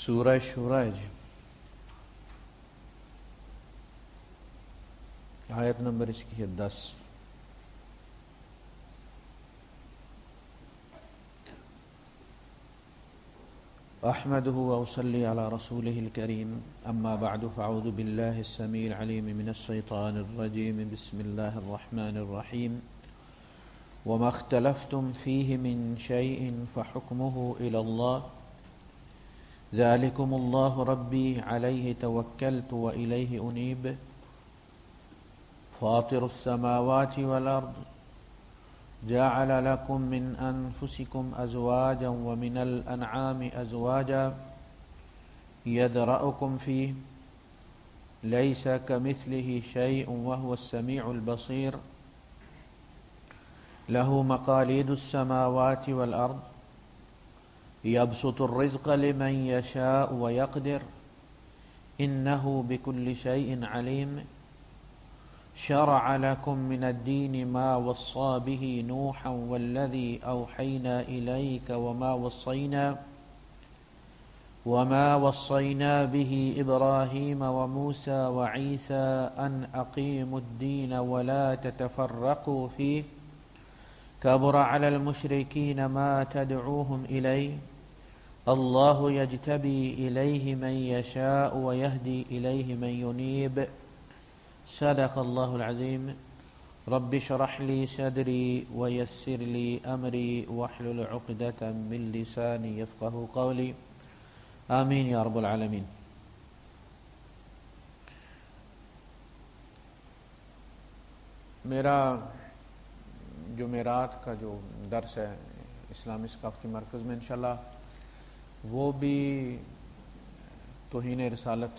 سورہ شورہ جی، آیت نمبر اس کی ہے 10۔ احمدہ واصلی علی رسولہ الکریم، اما بعد فاعوذ باللہ السمیع العلیم من الشیطان الرجیم، بسم اللہ الرحمن الرحیم۔ وما اختلفتم فیہ من شیء فحکمہ الی اللہ، ذالکم اللہ ربی علیہ توکلت والیہ انیب، فاطر السماوات والارض، جعل لكم من أنفسكم أزواجا ومن الأنعام أزواجا يذرأكم فيه، ليس كمثله شيء وهو السميع البصير، له مقاليد السماوات والأرض، يبسط الرزق لمن يشاء ويقدر، إنه بكل شيء عليم، شرع لكم من الدين ما وصى به نوحا والذي أوحينا إليك وما وصينا به إبراهيم وموسى وعيسى أن أقيموا الدين ولا تتفرقوا فيه، كبر على المشركين ما تدعوهم إليه، الله يجتبي إليه من يشاء ويهدي إليه من ينيب، صدق اللہ العظیم۔ رب اشرح لی صدری ویسر لی امری واحلل عقدۃ من لسانی یفقہوا قولی، آمین یا رب العالمین۔ میرا جمعرات کا جو درس ہے اسلامی ثقافتی مرکز میں انشاءاللہ، وہ بھی توہین رسالت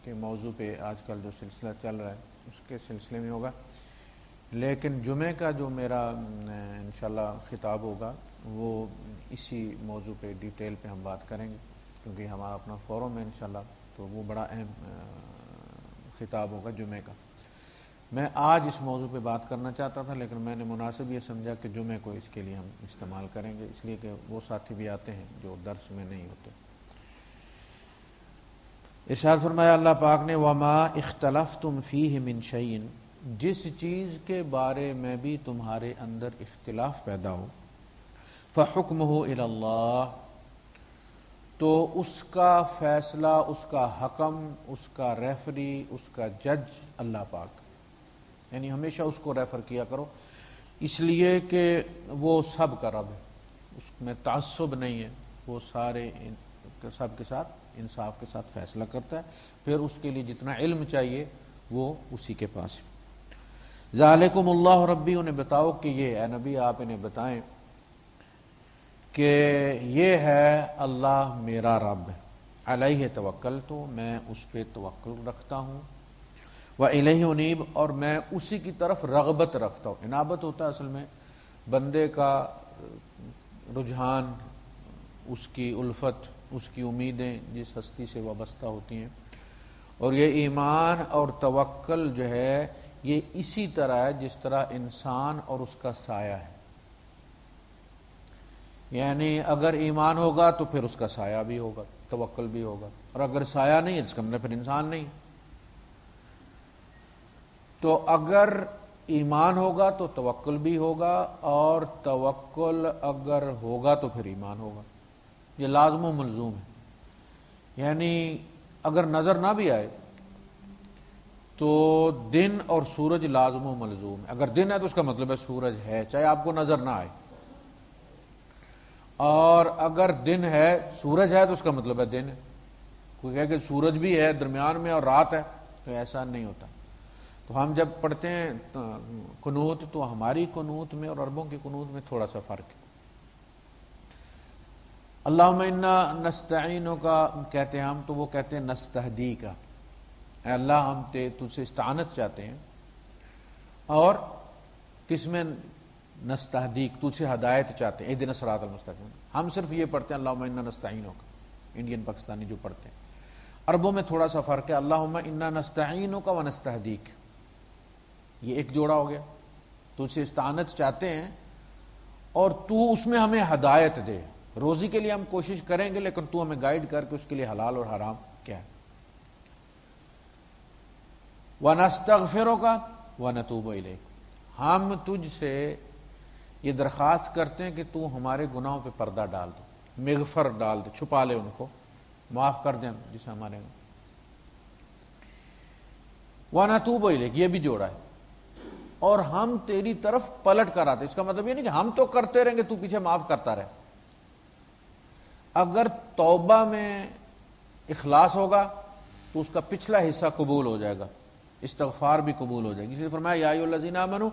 کے موضوع پہ آج کل جو سلسلہ چل رہا ہے اس کے سلسلے میں ہوگا، لیکن جمعے کا جو میرا انشاءاللہ خطاب ہوگا وہ اسی موضوع پہ ڈیٹیل پہ ہم بات کریں گے، کیونکہ ہمارا اپنا فورم ہے انشاءاللہ، تو وہ بڑا اہم خطاب ہوگا جمعے کا۔ میں آج اس موضوع پہ بات کرنا چاہتا تھا، لیکن میں نے مناسب یہ سمجھا کہ جمعے کو اس کے لیے ہم استعمال کریں گے، اس لیے کہ وہ ساتھی بھی آتے ہیں جو درس میں نہیں ہوتے۔ ارشاد فرمایا اللہ پاک نے، وما اختلفتم فیہ من شیء، جس چیز کے بارے میں بھی تمہارے اندر اختلاف پیدا ہو، فحکمہ الی اللہ، تو اس کا فیصلہ، اس کا حکم، اس کا ریفری، اس کا جج اللہ پاک، یعنی ہمیشہ اس کو ریفر کیا کرو، اس لیے کہ وہ سب کا رب ہے، اس میں تعصب نہیں ہے، وہ سارے سب کے ساتھ انصاف کے ساتھ فیصلہ کرتا ہے، پھر اس کے لیے جتنا علم چاہیے وہ اسی کے پاس ہے۔ ذالکم اللہ ربی، انہیں بتاؤ کہ یہ اے نبی آپ انہیں بتائیں کہ یہ ہے اللہ میرا رب ہے، علیہ توکلت، میں اس پہ توکل رکھتا ہوں، والیہ انیب، اور میں اسی کی طرف رغبت رکھتا ہوں۔ انابت ہوتا ہے اصل میں بندے کا رجحان، اس کی الفت، اس کی امیدیں جس ہستی سے وابستہ ہوتی ہیں، اور یہ ایمان اور توکل جو ہے یہ اسی طرح ہے جس طرح انسان اور اس کا سایہ ہے، یعنی اگر ایمان ہوگا تو پھر اس کا سایہ بھی ہوگا، توکل بھی ہوگا، اور اگر سایہ نہیں ہے اس کا مطلب پھر انسان نہیں۔ تو اگر ایمان ہوگا تو توکل بھی ہوگا، اور توکل اگر ہوگا تو پھر ایمان ہوگا، یہ لازم و ملزوم ہے۔ یعنی اگر نظر نہ بھی آئے تو دن اور سورج لازم و ملزوم ہے، اگر دن ہے تو اس کا مطلب ہے سورج ہے، چاہے آپ کو نظر نہ آئے، اور اگر دن ہے سورج ہے تو اس کا مطلب ہے دن ہے۔ کوئی کہے کہ سورج بھی ہے درمیان میں اور رات ہے، تو ایسا نہیں ہوتا۔ تو ہم جب پڑھتے ہیں قنوت، تو ہماری قنوت میں اور عربوں کی قنوت میں تھوڑا سا فرق ہے۔ اللہم انا نستعینک کا کہتے ہیں ہم، تو وہ کہتے ہیں نستہدی کا، اے اللہ ہم تجھ سے استعانت چاہتے ہیں، اور کس میں نستہدیک، تجھ سے ہدایت چاہتے ہیں، اہدنا الصراط المستقیم۔ ہم صرف یہ پڑھتے ہیں اللہم انا نستعینک، انڈین پاکستانی جو پڑھتے ہیں۔ عربوں میں تھوڑا سا فرق ہے، اللہم انا نستعینک و نستہدیک، یہ ایک جوڑا ہو گیا، تجھ سے استعانت چاہتے ہیں اور تو اس میں ہمیں ہدایت دے، روزی کے لیے ہم کوشش کریں گے، لیکن تو ہمیں گائیڈ کر کے اس کے لیے حلال اور حرام کیا ہے۔ وَنَسْتَغْفِرُكَ وَنَتُوبُ إِلَيْكَ، ہم تجھ سے یہ درخواست کرتے ہیں کہ تو ہمارے گناہوں پہ پردہ ڈال دو، مغفر ڈال دے، چھپا لے ان کو، معاف کر دیں جسے ہمارے۔ وَنَتُوبُ إِلَيْكَ یہ بھی جوڑا ہے، اور ہم تیری طرف پلٹ کر آتے۔ اس کا مطلب یہ نہیں کہ ہم تو کرتے رہیں گے تو پیچھے معاف کرتا رہے۔ اگر توبہ میں اخلاص ہوگا تو اس کا پچھلا حصہ قبول ہو جائے گا، استغفار بھی قبول ہو جائے گی۔ اس لیے فرمایا یا ایھا الذین آمنوا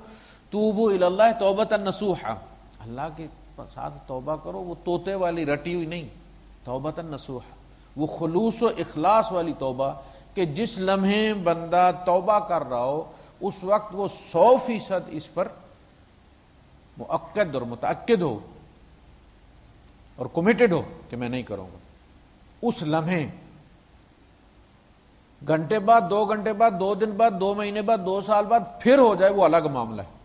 توبوا الی اللہ توبۃ نصوحا، اللہ کے ساتھ توبہ کرو، وہ طوطے والی رٹی ہوئی نہیں، توبۃ نصوحا، وہ خلوص و اخلاص والی توبہ کہ جس لمحے بندہ توبہ کر رہا ہو اس وقت وہ 100% اس پر مؤکد اور متأکد ہو اور کمیٹڈ ہو کہ میں نہیں کروں گا۔ اس لمحے گھنٹے بعد، 2 گھنٹے بعد، 2 دن بعد، 2 مہینے بعد، 2 سال بعد پھر ہو جائے وہ الگ معاملہ ہے،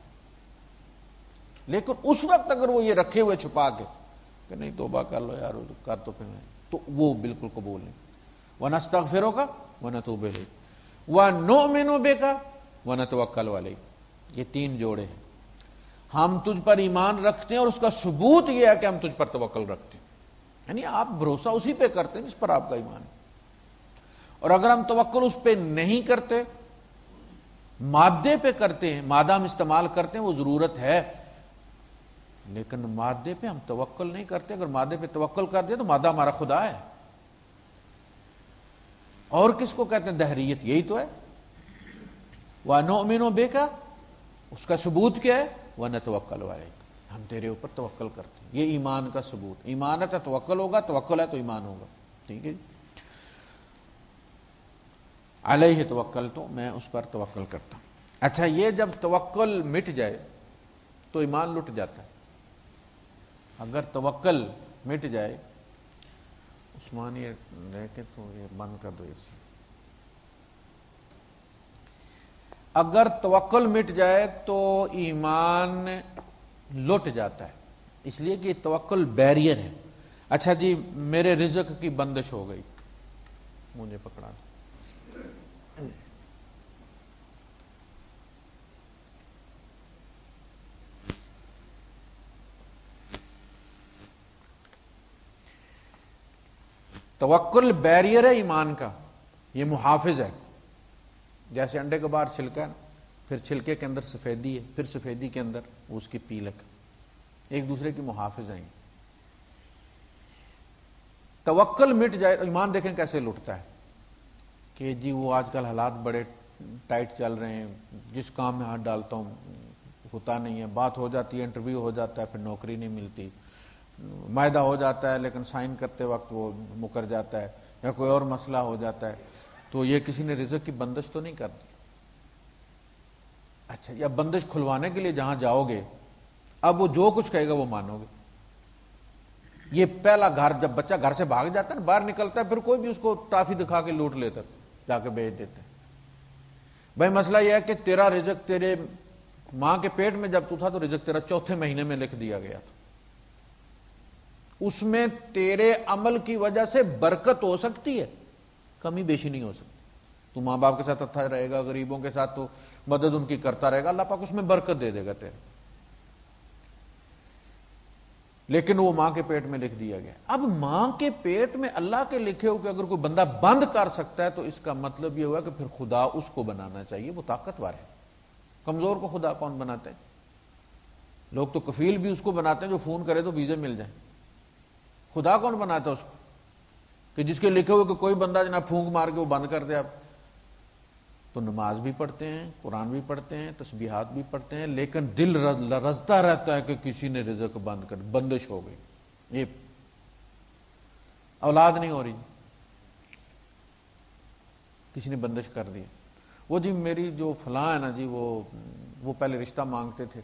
لیکن اس وقت اگر وہ یہ رکھے ہوئے چھپا کے کہ نہیں توبہ کر لو یار کر تو پھر تو وہ بالکل قبول نہیں۔ وَنَسْتَغْفِرُكَ وَنَتُوبُ إِلَيْكَ وَنُؤْمِنُ بِكَ وَنَتَوَكَّلُ عَلَيْكَ، یہ 3 جوڑے ہیں۔ ہم تجھ پر ایمان رکھتے ہیں اور اس کا ثبوت یہ ہے کہ ہم تجھ پر توکل رکھتے ہیں، یعنی آپ بھروسہ اسی پہ کرتے ہیں جس پر آپ کا ایمان ہے۔ اور اگر ہم توکل اس پہ نہیں کرتے، مادے پہ کرتے ہیں، مادہ ہم استعمال کرتے ہیں وہ ضرورت ہے، لیکن مادے پہ ہم توکل نہیں کرتے۔ اگر مادے پہ توکل کر دیں تو مادہ ہمارا خدا ہے، اور کس کو کہتے ہیں دہریت، یہی تو ہے۔ وَنُؤْمِنُ بِكَ اس کا ثبوت کیا ہے، وَنَتَوَكَّلُ عَلَيْكَ ہم تیرے اوپر توکل کرتے ہیں، یہ ایمان کا ثبوت۔ ایمان ہے تو توکل ہوگا، توکل ہے تو ایمان ہوگا، ٹھیک ہے جی۔ علیہ توکلت میں اس پر توکل کرتا ہوں۔ اچھا یہ جب توکل مٹ جائے تو ایمان لٹ جاتا ہے۔ اگر توکل مٹ جائے، عثمان یہ رہ کے تو یہ بند کر دو اسے، اگر توکل مٹ جائے تو ایمان لٹ جاتا ہے، اس لیے کہ توکل بیریئر ہے۔ اچھا جی میرے رزق کی بندش ہو گئی، مجھے پکڑا دو، توکل بیریئر ہے ایمان کا، یہ محافظ ہے۔ جیسے انڈے کے باہر چھلکا ہے، پھر چھلکے کے اندر سفیدی ہے، پھر سفیدی کے اندر اس کی پیلک، ایک دوسرے کی محافظ ہیں۔ توکل مٹ جائے، ایمان دیکھیں کیسے لٹتا ہے کہ جی وہ آج کل حالات بڑے ٹائٹ چل رہے ہیں، جس کام میں ہاتھ ڈالتا ہوں ہوتا نہیں ہے، بات ہو جاتی ہے، انٹرویو ہو جاتا ہے، پھر نوکری نہیں ملتی، معاہدہ ہو جاتا ہے لیکن سائن کرتے وقت وہ مکر جاتا ہے، یا کوئی اور مسئلہ ہو جاتا ہے، تو یہ کسی نے رزق کی بندش تو نہیں کر دی۔ اچھا یا بندش کھلوانے کے لیے جہاں جاؤ گے، اب وہ جو کچھ کہے گا وہ مانو گے۔ یہ پہلا گھر، جب بچہ گھر سے بھاگ جاتا ہے نا، باہر نکلتا ہے، پھر کوئی بھی اس کو ٹافی دکھا کے لوٹ لیتا ہے، جا کے بیچ دیتے ہیں۔ بھائی مسئلہ یہ ہے کہ تیرا رزق تیرے ماں کے پیٹ میں جب تو تھا تو رزق تیرا 4تھے مہینے میں لکھ دیا گیا تھا، اس میں تیرے عمل کی وجہ سے برکت ہو سکتی ہے، کمی بیشی نہیں ہو سکتی۔ تو ماں باپ کے ساتھ اچھا رہے گا، غریبوں کے ساتھ تو مدد ان کی کرتا رہے گا، اللہ پاک اس میں برکت دے دے گا تیرے، لیکن وہ ماں کے پیٹ میں لکھ دیا گیا۔ اب ماں کے پیٹ میں اللہ کے لکھے ہو کہ اگر کوئی بندہ بند کر سکتا ہے تو اس کا مطلب یہ ہوا کہ پھر خدا اس کو بنانا چاہیے، وہ طاقتور ہے۔ کمزور کو خدا کون بناتے ہیں؟ لوگ تو کفیل بھی اس کو بناتے ہیں جو فون کرے تو ویزے مل جائیں، خدا کون بناتا ہے اس کو کہ جس کے لکھے ہوئے کہ کوئی بندہ جناب پھونک مار کے وہ بند کر دے؟ آپ تو نماز بھی پڑھتے ہیں، قرآن بھی پڑھتے ہیں، تسبیحات بھی پڑھتے ہیں، لیکن دل لرزتا رہتا ہے کہ کسی نے رزق بند کر، بندش ہو گئی، یہ اولاد نہیں ہو رہی، کسی نے بندش کر دی۔ وہ جی میری جو فلاں ہے نا جی، وہ پہلے رشتہ مانگتے تھے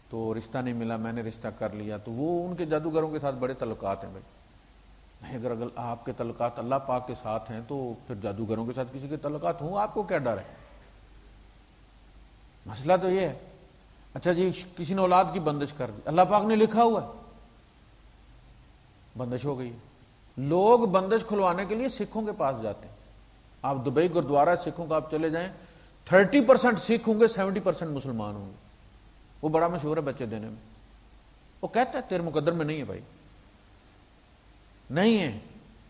تو رشتہ نہیں ملا، میں نے رشتہ کر لیا، تو وہ ان کے جادوگروں کے ساتھ بڑے تعلقات ہیں۔ بھائی اگر آپ کے تعلقات اللہ پاک کے ساتھ ہیں تو پھر جادوگروں کے ساتھ کسی کے تعلقات ہوں، آپ کو کیا ڈر ہے؟ مسئلہ تو یہ ہے۔ اچھا جی کسی نے اولاد کی بندش کر دی، اللہ پاک نے لکھا ہوا ہے، بندش ہو گئی. لوگ بندش کھلوانے کے لیے سکھوں کے پاس جاتے ہیں. آپ دبئی گردوارہ سکھوں کا آپ چلے جائیں, 30% سکھ ہوں گے, 70% مسلمان ہوں گے. وہ بڑا مشہور ہے بچے دینے میں. وہ کہتا ہے تیرے مقدر میں نہیں ہے بھائی, نہیں ہے,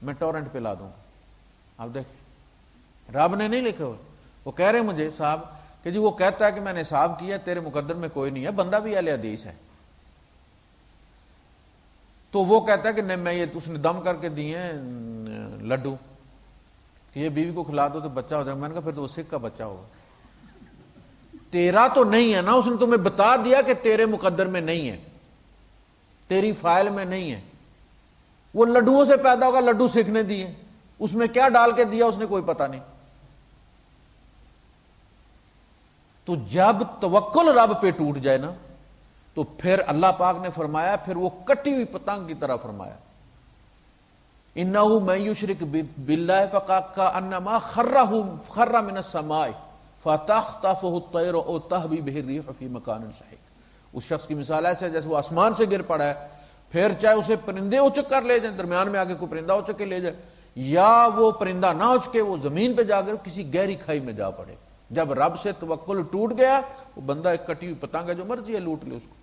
میں ٹورنٹ پہ لا دوں گا. آپ دیکھیں رب نے نہیں لکھے ہوئے. وہ کہہ رہے مجھے صاحب کہ جی وہ کہتا ہے کہ میں نے حساب کیا تیرے مقدر میں کوئی نہیں ہے, بندہ بھی اہل حدیث ہے. تو وہ کہتا ہے کہ نہیں میں یہ اس نے دم کر کے دیے ہیں لڈو کہ یہ بیوی کو کھلا دو تو بچہ ہو جائے. میں نے کہا پھر تو وہ سکھ کا بچہ ہوگا, تیرا تو نہیں ہے نا. اس نے تمہیں بتا دیا کہ تیرے مقدر میں نہیں ہے, تیری فائل میں نہیں ہے. وہ لڈوؤں سے پیدا ہوگا, لڈو سکھ نے دیے, اس میں کیا ڈال کے دیا اس نے کوئی پتہ نہیں. تو جب توکل رب پہ ٹوٹ جائے نا تو پھر اللہ پاک نے فرمایا, پھر وہ کٹی ہوئی پتنگ کی طرح فرمایا, انہ من یشرک باللہ فکأنما خر من السماء فتخطفہ الطیر او تہوی بہ الریح فی مکان صحیح. اس شخص کی مثال ایسے ہے جیسے وہ آسمان سے گر پڑا ہے, پھر چاہے اسے پرندے اچک کر لے جائیں, درمیان میں آگے کوئی پرندہ اچک کے لے جائے, یا وہ پرندہ نہ اچکے وہ زمین پہ جا کر کسی گہری کھائی میں جا پڑے. جب رب سے توکل ٹوٹ گیا وہ بندہ ایک کٹی ہوئی پتنگ ہے, جو مرضی ہے لوٹ لے اس کو.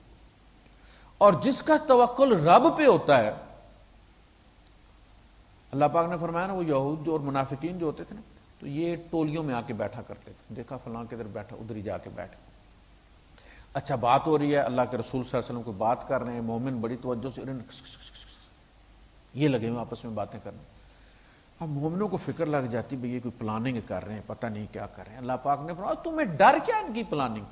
اور جس کا توکل رب پہ ہوتا ہے, اللہ پاک نے فرمایا نا وہ یہود جو اور منافقین جو ہوتے تھے نا, تو یہ ٹولیوں میں آ کے بیٹھا کرتے تھے. دیکھا فلاں کدھر بیٹھا, ادھر ہی جا کے بیٹھ. اچھا بات ہو رہی ہے, اللہ کے رسول صلی اللہ علیہ وسلم کو بات کر رہے ہیں, مومن بڑی توجہ سے یہ لگے ہوئے آپس میں باتیں کرنے. اب مومنوں کو فکر لگ جاتی بھئی یہ کوئی پلاننگ کر رہے ہیں, پتہ نہیں کیا کر رہے ہیں. اللہ پاک نے فرمایا تمہیں ڈر کیا ان کی پلاننگ,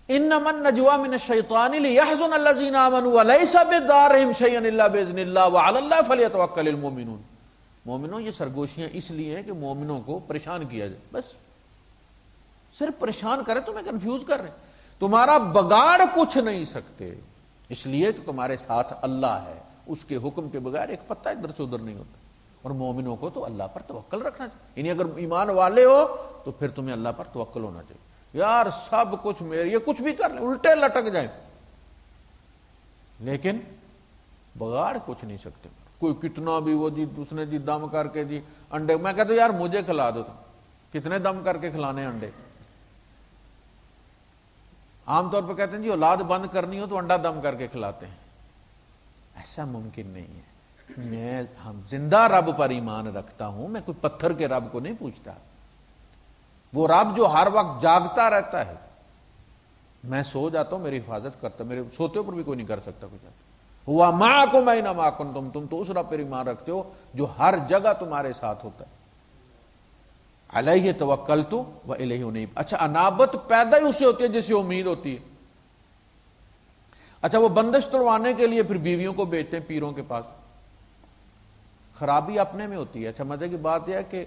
انما النجوى من الشیطان لیحزن الذین آمنوا ولیس بضارهم شیئا الا باذن اللہ وعلی اللہ فلیتوکل المؤمنون. مومنوں یہ سرگوشیاں اس لیے ہیں کہ مومنوں کو پریشان کیا جائے, بس صرف پریشان کرے, تمہیں کنفیوز کر رہے ہیں. تمہارا بگاڑ کچھ نہیں سکتے, اس لیے کہ تمہارے ساتھ اللہ ہے, اس کے حکم کے بغیر ایک پتہ ادھر سے ادھر نہیں ہوتا. اور مومنوں کو تو اللہ پر توکل رکھنا چاہیے. یعنی اگر ایمان والے ہو تو پھر تمہیں اللہ پر توکل ہونا چاہیے. یار سب کچھ میرے, یہ کچھ بھی کر لیں, الٹے لٹک جائیں, لیکن بگاڑ کچھ نہیں سکتے. کوئی کتنا بھی وہ جی اس نے جی دم کر کے جی انڈے, میں کہتا ہوں یار مجھے کھلا دو, کتنے دم کر کے کھلانے انڈے. عام طور پہ کہتے ہیں جی اولاد بند کرنی ہو تو انڈا دم کر کے کھلاتے ہیں. ایسا ممکن نہیں ہے. میں ہم زندہ رب پر ایمان رکھتا ہوں, میں کوئی پتھر کے رب کو نہیں پوچھتا. وہ رب جو ہر وقت جاگتا رہتا ہے, میں سو جاتا ہوں میری حفاظت کرتا, میرے سوتے اوپر بھی کوئی نہیں کر سکتا کچھ. ہوا معکم اینما کنتم, تم تو اس رب پر ایمان رکھتے ہو جو ہر جگہ تمہارے ساتھ ہوتا ہے. علیہ توکلت و الیہ انیب. اچھا انابت پیدا ہی اسے ہوتی ہے جس سے امید ہوتی ہے. اچھا وہ بندش توڑوانے کے لیے پھر بیویوں کو بیچتے ہیں پیروں کے پاس, خرابی اپنے میں ہوتی ہے. اچھا مزے کی بات یہ ہے کہ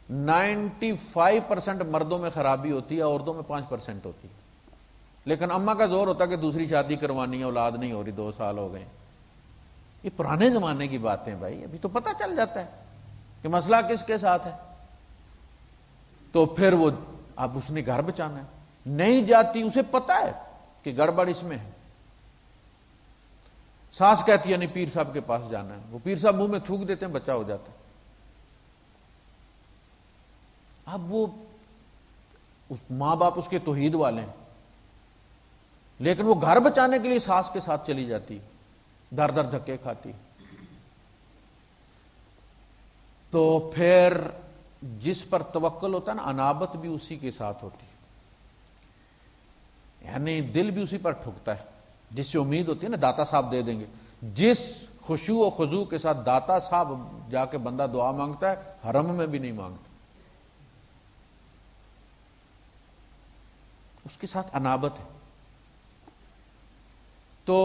95% مردوں میں خرابی ہوتی ہے, عورتوں میں 5% ہوتی ہے. لیکن اماں کا زور ہوتا ہے کہ دوسری شادی کروانی ہے, اولاد نہیں ہو رہی, 2 سال ہو گئے. یہ پرانے زمانے کی باتیں بھائی, ابھی تو پتہ چل جاتا ہے کہ مسئلہ کس کے ساتھ ہے. تو پھر وہ اب اس نے گھر بچانا ہے, نہیں جاتی, اسے پتہ ہے کہ گڑبڑ اس میں ہے. ساس کہتی ہے نہیں پیر صاحب کے پاس جانا ہے, وہ پیر صاحب منہ میں تھوک دیتے ہیں, بچہ ہو جاتا ہے. اب وہ ماں باپ اس کے توحید والے ہیں, لیکن وہ گھر بچانے کے لیے ساس کے ساتھ چلی جاتی, در در دھکے کھاتی. تو پھر جس پر توکل ہوتا ہے نا, انابت بھی اسی کے ساتھ ہوتی ہے, یعنی دل بھی اسی پر ٹھکتا ہے. جس سے امید ہوتی ہے نا داتا صاحب دے دیں گے, جس خشوع و خضوع کے ساتھ داتا صاحب جا کے بندہ دعا مانگتا ہے, حرم میں بھی نہیں مانگتا, اس کے ساتھ انابت ہے. تو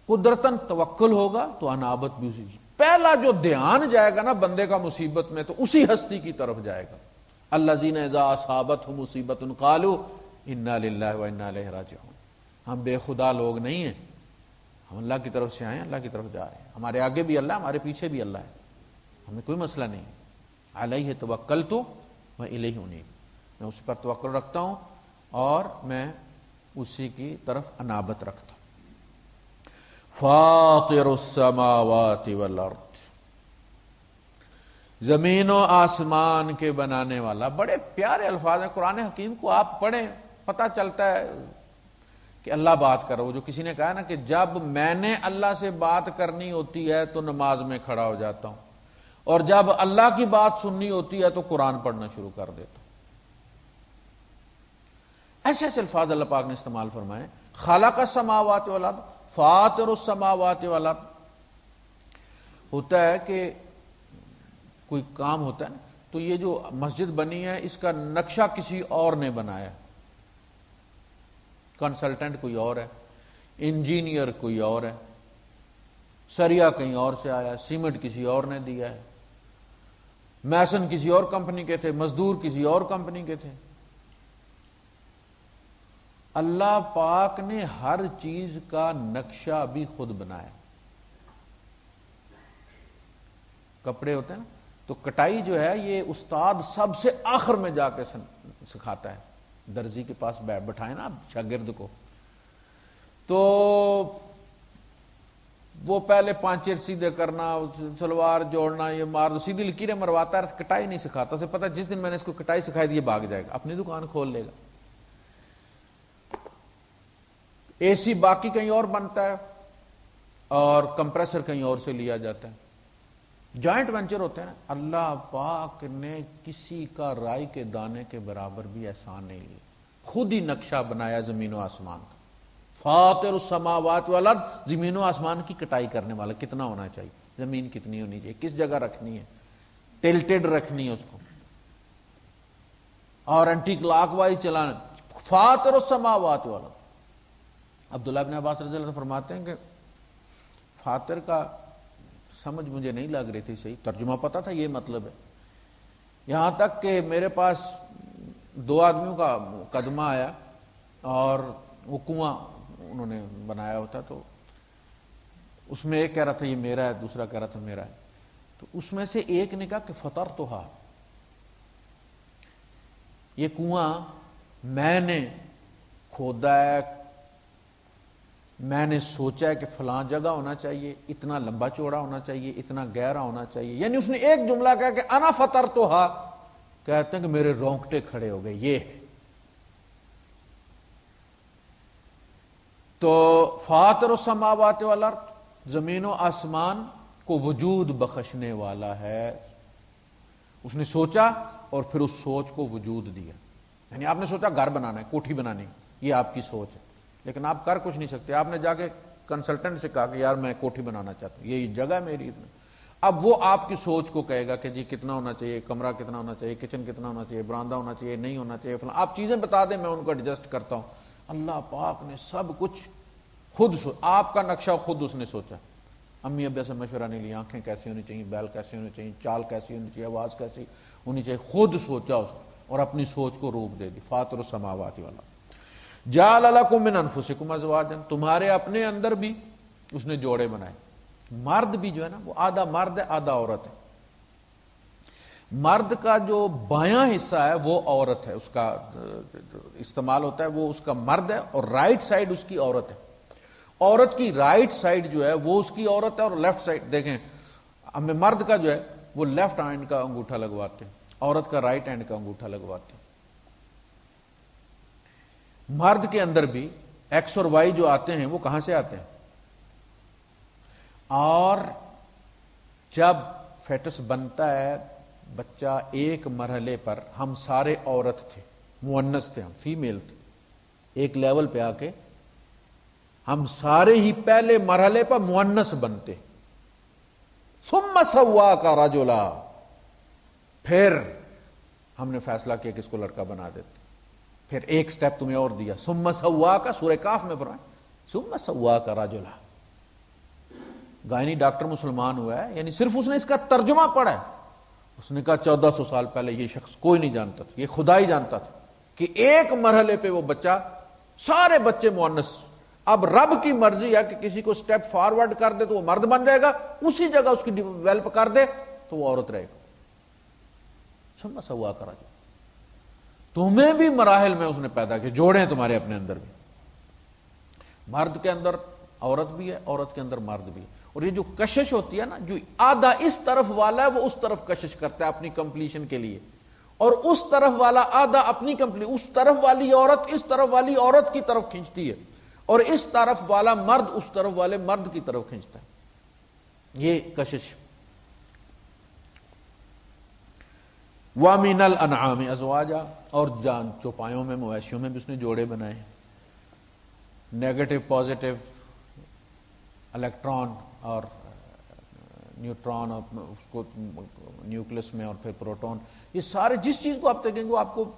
قدرتاً توکل ہوگا تو انابت بھی اسی. پہلا جو دھیان جائے گا نا بندے کا مصیبت میں, تو اسی ہستی کی طرف جائے گا. الذین اذا اصابتهم مصیبۃ قالوا انا للہ و انا الیہ راجعون. ہم بے خدا لوگ نہیں ہیں, ہم اللہ کی طرف سے آئے ہیں, اللہ کی طرف جا رہے ہیں. ہمارے آگے بھی اللہ, ہمارے پیچھے بھی اللہ ہے, ہمیں کوئی مسئلہ نہیں. علیہ توکلت و الیہ انیب. میں اس پر توکل رکھتا ہوں اور میں اسی کی طرف انابت رکھتا ہوں. فاطر السماوات والارض، زمین و آسمان کے بنانے والا. بڑے پیارے الفاظ ہیں. قرآن حکیم کو آپ پڑھیں، پتہ چلتا ہے کہ اللہ بات کر رہا. وہ جو کسی نے کہا نا کہ جب میں نے اللہ سے بات کرنی ہوتی ہے تو نماز میں کھڑا ہو جاتا ہوں، اور جب اللہ کی بات سننی ہوتی ہے تو قرآن پڑھنا شروع کر دیتا ہوں. ایسے ایسے الفاظ اللہ پاک نے استعمال فرمائے. خالق السماوات والارض، فاطر السماوات والارض. ہوتا ہے کہ کوئی کام ہوتا ہے نا، تو یہ جو مسجد بنی ہے اس کا نقشہ کسی اور نے بنایا، کنسلٹنٹ کوئی اور ہے، انجینئر کوئی اور ہے، سریا کہیں اور سے آیا، سیمنٹ کسی اور نے دیا ہے، میسن کسی اور کمپنی کے تھے، مزدور کسی اور کمپنی کے تھے. اللہ پاک نے ہر چیز کا نقشہ بھی خود بنایا. کپڑے ہوتے ہیں نا، تو کٹائی جو ہے یہ استاد سب سے آخر میں جا کے سکھاتا ہے. درزی کے پاس بٹھائے نا شاگرد کو، تو وہ پہلے پانچیر سیدھے کرنا، سلوار جوڑنا، یہ مار سیدھی لکیریں مرواتا ہے، کٹائی نہیں سکھاتا. اسے پتا جس دن میں نے اس کو کٹائی سکھائی دی یہ بھاگ جائے گا، اپنی دکان کھول لے گا. اے سی باقی کہیں اور بنتا ہے اور کمپریسر کہیں اور سے لیا جاتا ہے. جوائنٹ وینچر ہوتے ہیں نا. اللہ پاک نے کسی کا رائی کے دانے کے برابر بھی احسان نہیں لیا، خود ہی نقشہ بنایا زمین و آسمان کا. فاطر السماوات والارض، زمین و آسمان کی کٹائی کرنے والا. کتنا ہونا چاہیے، زمین کتنی ہونی چاہیے، کس جگہ رکھنی ہے، ٹلٹڈ رکھنی ہے اس کو، اور اینٹی کلاک وائز چلانا. فاطر السماوات والارض. عبداللہ بن عباس رضی اللہ عنہ فرماتے ہیں کہ فاطر کا سمجھ مجھے نہیں لگ رہی تھی صحیح، ترجمہ پتا تھا یہ مطلب ہے، یہاں تک کہ میرے پاس 2 آدمیوں کا مقدمہ آیا اور وہ کنواں انہوں نے بنایا ہوتا، تو اس میں ایک کہہ رہا تھا یہ میرا ہے، دوسرا کہہ رہا تھا میرا ہے. تو اس میں سے ایک نے کہا کہ فطرتھا، یہ کنواں میں نے کھودا ہے، میں نے سوچا ہے کہ فلاں جگہ ہونا چاہیے، اتنا لمبا چوڑا ہونا چاہیے، اتنا گہرا ہونا چاہیے. یعنی اس نے ایک جملہ کہا کہ انا فطرتھا، کہتے ہیں کہ میرے رونگٹے کھڑے ہو گئے. یہ تو فاطر السماوات والارض، زمین و آسمان کو وجود بخشنے والا ہے. اس نے سوچا اور پھر اس سوچ کو وجود دیا. یعنی آپ نے سوچا گھر بنانا ہے، کوٹھی بنانی، یہ آپ کی سوچ ہے، لیکن آپ کر کچھ نہیں سکتے. آپ نے جا کے کنسلٹنٹ سے کہا کہ یار میں کوٹھی بنانا چاہتا ہوں، یہ جگہ میری. اب وہ آپ کی سوچ کو کہے گا کہ جی کتنا ہونا چاہیے، کمرہ کتنا ہونا چاہیے، کچن کتنا ہونا چاہیے، برآمدہ ہونا چاہیے، نہیں ہونا چاہیے، فلاں. آپ چیزیں بتا دیں، میں ان کو ایڈجسٹ کرتا ہوں. اللہ پاک نے سب کچھ خود آپ کا نقشہ خود اس نے سوچا. امی ابا سے مشورہ نہیں لیا، آنکھیں کیسی ہونی چاہیے، بیل کیسی ہونی چاہیے، چال کیسی ہونی چاہیے، آواز کیسی ہونی چاہیے، خود سوچا اس اور اپنی سوچ کو روپ دے دی. فاطر السماوات والا. جعل لکم من انفسکم ازواجا، تمہارے اپنے اندر بھی اس نے جوڑے بنائے. مرد بھی جو ہے نا وہ آدھا مرد ہے آدھا عورت ہے. مرد کا جو بایاں حصہ ہے وہ عورت ہے، اس کا استعمال ہوتا ہے، وہ اس کا مرد ہے، اور رائٹ سائڈ اس کی عورت ہے. عورت کی رائٹ سائڈ جو ہے وہ اس کی عورت ہے، اور لیفٹ سائڈ دیکھیں ہمیں مرد کا جو ہے وہ لیفٹ ہینڈ کا انگوٹھا لگواتے ہیں، عورت کا رائٹ ہینڈ کا انگوٹھا لگواتے ہیں. مرد کے اندر بھی ایکس اور وائی جو آتے ہیں وہ کہاں سے آتے ہیں؟ اور جب فیٹس بنتا ہے بچہ ایک مرحلے پر ہم سارے عورت تھے، مؤنث تھے، ہم فیمیل تھے. ایک لیول پہ آ کے ہم سارے ہی پہلے مرحلے پر مؤنث بنتے. ثم سواک رجلا، پھر ہم نے فیصلہ کیا کہ اس کو لڑکا بنا دیتے. پھر ایک سٹیپ تمہیں اور دیا، ثم سواک، سورہ کاف میں فرمایا ثم سواک رجلا. گائنی ڈاکٹر مسلمان ہوا ہے، یعنی صرف اس نے اس کا ترجمہ پڑھا ہے. اس نے کہا 1400 سال پہلے یہ شخص کوئی نہیں جانتا تھا، یہ خدا ہی جانتا تھا کہ ایک مرحلے پہ وہ بچہ، سارے بچے مؤنث. اب رب کی مرضی ہے کہ کسی کو سٹیپ فارورڈ کر دے تو وہ مرد بن جائے گا، اسی جگہ اس کی ڈیولپ کر دے تو وہ عورت رہے گا. ثم سواک رجلا، تمہیں بھی مراحل میں اس نے پیدا کیا، جوڑے ہیں تمہارے اپنے اندر بھی. مرد کے اندر عورت بھی ہے، عورت کے اندر مرد بھی ہے. اور یہ جو کشش ہوتی ہے نا، جو آدھا اس طرف والا ہے وہ اس طرف کشش کرتا ہے اپنی کمپلیشن کے لیے، اور اس طرف والا آدھا اپنی اس طرف والی عورت اس طرف والی عورت کی طرف کھینچتی ہے، اور اس طرف والا مرد اس طرف والے مرد کی طرف کھینچتا ہے. یہ کشش. وَمِنَ الْأَنْعَامِ أَزْوَاجًا، اور جان چوپایوں میں، مویشیوں میں بھی اس نے جوڑے بنائے ہیں. نیگیٹو پازیٹو الیکٹران اور نیوٹران، اور اس کو نیوکلس میں، اور پھر پروٹون، یہ سارے جس چیز کو آپ دیکھیں گے وہ آپ کو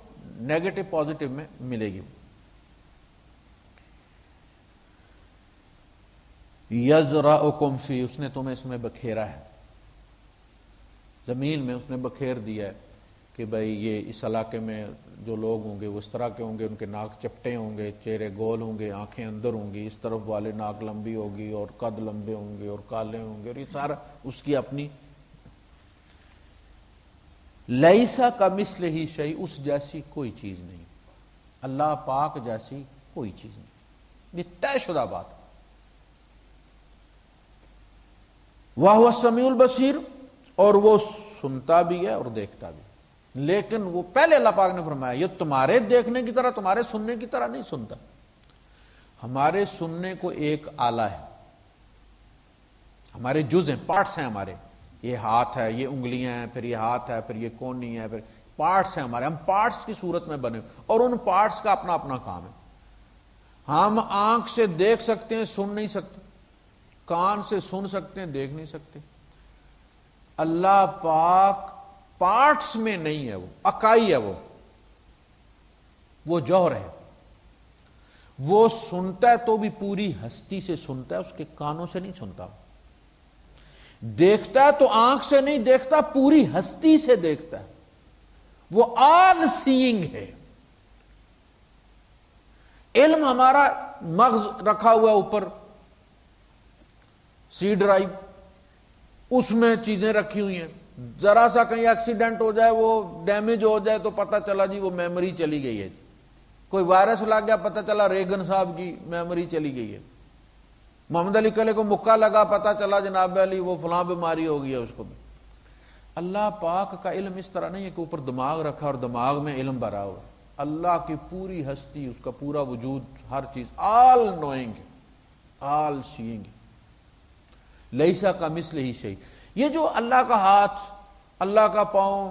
نیگیٹو پازیٹو میں ملے گی. یزرعکم فی، اس نے تمہیں اس میں بکھیرا ہے، زمین میں اس نے بکھیر دیا ہے کہ بھئی یہ اس علاقے میں جو لوگ ہوں گے وہ اس طرح کے ہوں گے، ان کے ناک چپٹے ہوں گے، چہرے گول ہوں گے، آنکھیں اندر ہوں گی، اس طرف والے ناک لمبی ہوگی اور قد لمبے ہوں گے اور کالے ہوں گے، اور یہ سارا اس کی اپنی. لیسا کمثلہ شیء، اس جیسی کوئی چیز نہیں، اللہ پاک جیسی کوئی چیز نہیں، یہ طے شدہ بات. وَهُوَ السَّمِيعُ الْبَصِيرُ، اور وہ سنتا بھی ہے اور دیکھتا بھی. لیکن وہ پہلے اللہ پاک نے فرمایا یہ تمہارے دیکھنے کی طرح، تمہارے سننے کی طرح نہیں سنتا. ہمارے سننے کو ایک آلہ ہے، ہمارے جز ہیں، پارٹس ہیں ہمارے. یہ ہاتھ ہے، یہ انگلیاں ہیں، پھر یہ ہاتھ ہے، پھر یہ کونی ہے، پھر پارٹس ہیں ہمارے. ہم پارٹس کی صورت میں بنے، اور ان پارٹس کا اپنا اپنا کام ہے. ہم آنکھ سے دیکھ سکتے ہیں، سن نہیں سکتے، کان سے سن سکتے ہیں، دیکھ نہیں سکتے. اللہ پاک پارٹس میں نہیں ہے، وہ اکائی ہے، وہ جوہر ہے. وہ سنتا ہے تو بھی پوری ہستی سے سنتا ہے، اس کے کانوں سے نہیں سنتا. دیکھتا ہے تو آنکھ سے نہیں دیکھتا، پوری ہستی سے دیکھتا ہے. وہ آل سینگ ہے. علم ہمارا مغز رکھا ہوا اوپر، سی ڈرائیو، اس میں چیزیں رکھی ہوئی ہیں. ذرا سا کہیں ایکسیڈنٹ ہو جائے، وہ ڈیمیج ہو جائے تو پتہ چلا جی وہ میموری چلی گئی ہے. کوئی وائرس لگ گیا، پتہ چلا ریگن صاحب کی میموری چلی گئی ہے. محمد علی کلے کو مکہ لگا، پتہ چلا جناب علی وہ فلاں بیماری ہو گئی ہے اس کو بھی. اللہ پاک کا علم اس طرح نہیں ہے کہ اوپر دماغ رکھا اور دماغ میں علم بھرا ہوا. اللہ کی پوری ہستی، اس کا پورا وجود، ہر چیز آل نوئنگ، آل سیئنگ. لیسا کمثلہ شیء. یہ جو اللہ کا ہاتھ، اللہ کا پاؤں،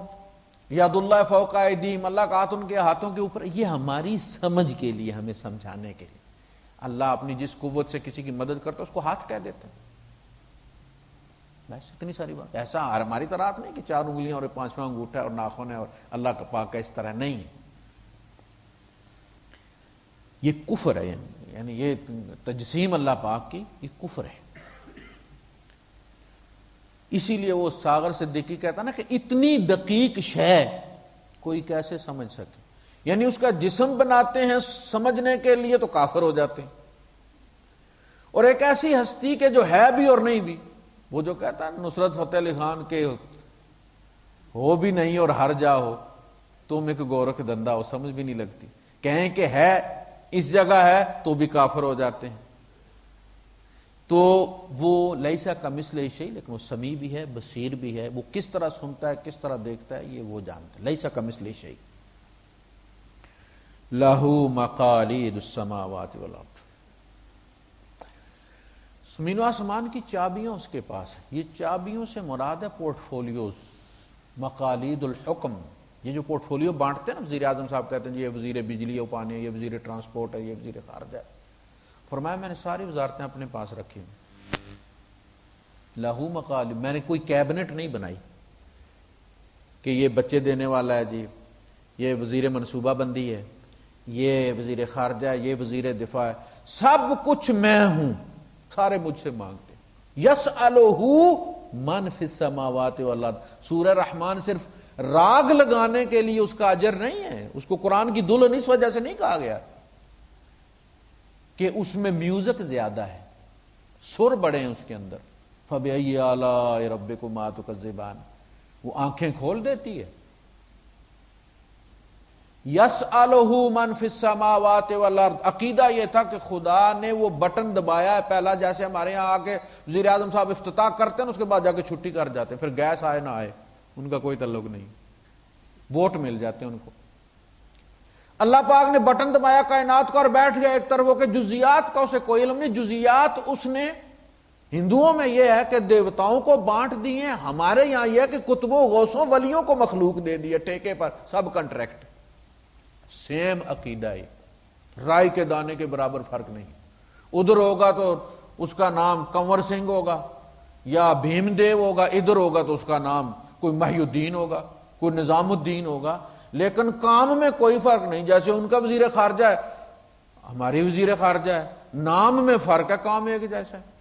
ید اللہ فوق ایدیہم، اللہ کا ہاتھ ان کے ہاتھوں کے اوپر، یہ ہماری سمجھ کے لیے، ہمیں سمجھانے کے لیے. اللہ اپنی جس قوت سے کسی کی مدد کرتا ہے اس کو ہاتھ کہہ دیتے ہیں. بس اتنی ساری بات. ایسا ہماری طرح ہاتھ نہیں کہ 4 انگلیاں اور 5واں انگوٹھا اور ناخن ہے، اور اللہ کا پاک کا اس طرح نہیں. یہ کفر ہے، یعنی یہ تجسیم اللہ پاک کی، یہ کفر ہے. اسی لیے وہ ساغر صدیقی کہتا نا کہ اتنی دقیق شے کوئی کیسے سمجھ سکے. یعنی اس کا جسم بناتے ہیں سمجھنے کے لیے تو کافر ہو جاتے ہیں، اور ایک ایسی ہستی کے جو ہے بھی اور نہیں بھی. وہ جو کہتا ہے نصرت فتح علی خان کے ہو بھی نہیں اور ہر جا ہو، تم ایک گورکھ دندہ ہو، سمجھ بھی نہیں لگتی. کہیں کہ ہے اس جگہ ہے تو بھی کافر ہو جاتے ہیں. تو وہ لیسا کمثلہ شیء، لیکن وہ سمیع بھی ہے، بصیر بھی ہے. وہ کس طرح سنتا ہے، کس طرح دیکھتا ہے، یہ وہ جانتا ہے. لیسا کمثلہ شیء. لہ مقالید السماوات والارض. زمین و آسمان کی چابیاں اس کے پاس ہیں. یہ چابیوں سے مراد ہے پورٹ فولیوز، مقالید الحکم. یہ جو پورٹ فولیو بانٹتے ہیں نا، وزیر اعظم صاحب کہتے ہیں جی یہ وزیر بجلی و پانی ہے، یہ وزیر ٹرانسپورٹ ہے، یہ وزیر خارجہ ہے. فرمایا میں نے ساری وزارتیں اپنے پاس رکھی ہیں. لہو مقالید، میں نے کوئی کیبنٹ نہیں بنائی کہ یہ بچے دینے والا ہے جی، یہ وزیر منصوبہ بندی ہے، یہ وزیر خارجہ ہے، یہ وزیر دفاع ہے. سب کچھ میں ہوں، سارے مجھ سے مانگتے. یسألہ من فی السماوات والارض. سورہ رحمان صرف راگ لگانے کے لیے اس کا اجر نہیں ہے. اس کو قرآن کی دلہن اس وجہ سے نہیں کہا گیا کہ اس میں میوزک زیادہ ہے، سر بڑے ہیں اس کے اندر. فَبِأَيِّ آلَاءِ رَبِّكُمَا تُكَذِّبَانِ. وہ آنکھیں کھول دیتی ہے. یسألہ من فی السماوات والارض، عقیدہ یہ تھا کہ خدا نے وہ بٹن دبایا ہے پہلا، جیسے ہمارے یہاں آ کے وزیر اعظم صاحب افتتاح کرتے ہیں اس کے بعد جا کے چھٹی کر جاتے ہیں، پھر گیس آئے نہ آئے ان کا کوئی تعلق نہیں، ووٹ مل جاتے ہیں ان کو۔ اللہ پاک نے بٹن دبایا کائنات کا اور بیٹھ گیا ایک طرف ہو کے، جزیات کا اسے کوئی علم نہیں، جزیات اس نے، ہندوؤں میں یہ ہے کہ دیوتاؤں کو بانٹ دیے، ہمارے یہاں یہ ہے کہ کتبوں غوثوں ولیوں کو مخلوق دے دیے ٹھیکے پر، سب کنٹریکٹ، سیم عقیدہ ہے، رائی کے دانے کے برابر فرق نہیں۔ ادھر ہوگا تو اس کا نام کنور سنگھ ہوگا یا بھیم دیو ہوگا، ادھر ہوگا تو اس کا نام کوئی محی الدین ہوگا، کوئی نظام الدین ہوگا، لیکن کام میں کوئی فرق نہیں۔ جیسے ان کا وزیر خارجہ ہے، ہماری وزیر خارجہ ہے، نام میں فرق ہے، کام ایک جیسا ہے۔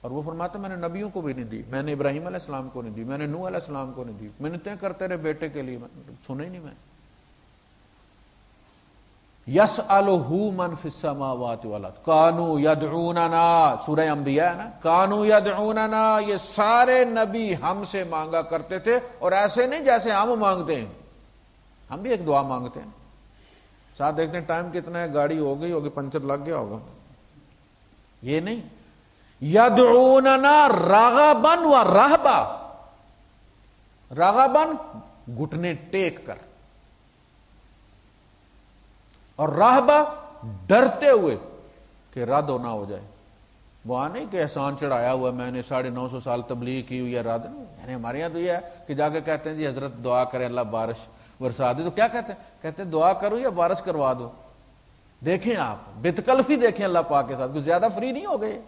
اور وہ فرماتا میں نے نبیوں کو بھی نہیں دی، میں نے ابراہیم علیہ السلام کو نہیں دی، میں نے نوح علیہ السلام کو نہیں دی، میں نے طے کرتے رہے بیٹے کے لیے، سنا ہی نہیں میں۔ یسألہ من فی السماوات والارض کانوا یدعوننا، سورہ انبیاء ہے نا، کانوا یدعوننا، یہ سارے نبی ہم سے مانگا کرتے تھے، اور ایسے نہیں جیسے ہم مانگتے ہیں، ہم بھی ایک دعا مانگتے ہیں۔ ساتھ دیکھتے ہیں ٹائم کتنا ہے، گاڑی ہو گئی ہوگی، پنچر لگ گیا ہوگا، یہ نہیں، یدعوننا رغبا و رہبا، رغبا گھٹنے ٹیک کر، اور رہبا ڈرتے ہوئے کہ رد نہ ہو جائے۔ وہاں نہیں کہ احسان چڑھایا ہوا میں نے 950 سال تبلیغ کی ہوئی ہے، رد نہیں، یعنی ہمارے یہاں تو یہ ہے کہ جا کے کہتے ہیں جی حضرت دعا کرے اللہ بارش برسا دے، تو کیا کہتے ہیں؟ کہتے ہیں دعا کرو یا بارش کروا دو۔ دیکھیں آپ بتکلفی دیکھیں اللہ پاک کے ساتھ، کچھ زیادہ فری نہیں ہو گئے،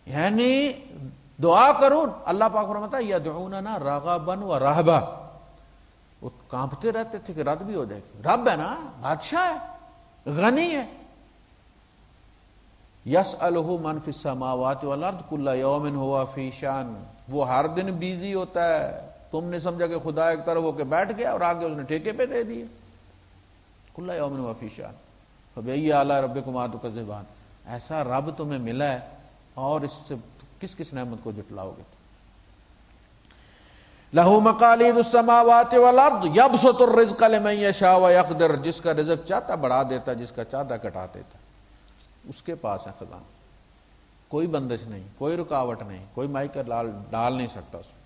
یعنی دعا کرو، اللہ پاک فرماتا ہے یدعوننا رغبا و رہبا، وہ کانپتے رہتے تھے کہ رد بھی ہو جائے گی، رب ہے نا، بادشاہ ہے، غنی ہے۔ یسألہ من فی السماوات والارض کل یوم ہوا فی شان، وہ ہر دن بیزی ہوتا ہے، تم نے سمجھا کہ خدا ایک طرف ہو کے بیٹھ گیا اور آگے اس نے ٹھیکے پہ دے دیے، کل یوم ہوا فی شان فبأی آلاء ربکما تکذبان، ایسا رب تمہیں ملا ہے اور اس سے کس کس نعمت کو جھٹلاؤ گے؟ لہ مقالید السماوات والارض یبسط الرزق لمن یشاء ویقدر، جس کا رزق چاہتا بڑھا دیتا، جس کا چاہتا گھٹا دیتا، اس کے پاس ہے خزانہ، کوئی بندش نہیں، کوئی رکاوٹ نہیں، کوئی مائی کا ڈال نہیں سکتا اس میں۔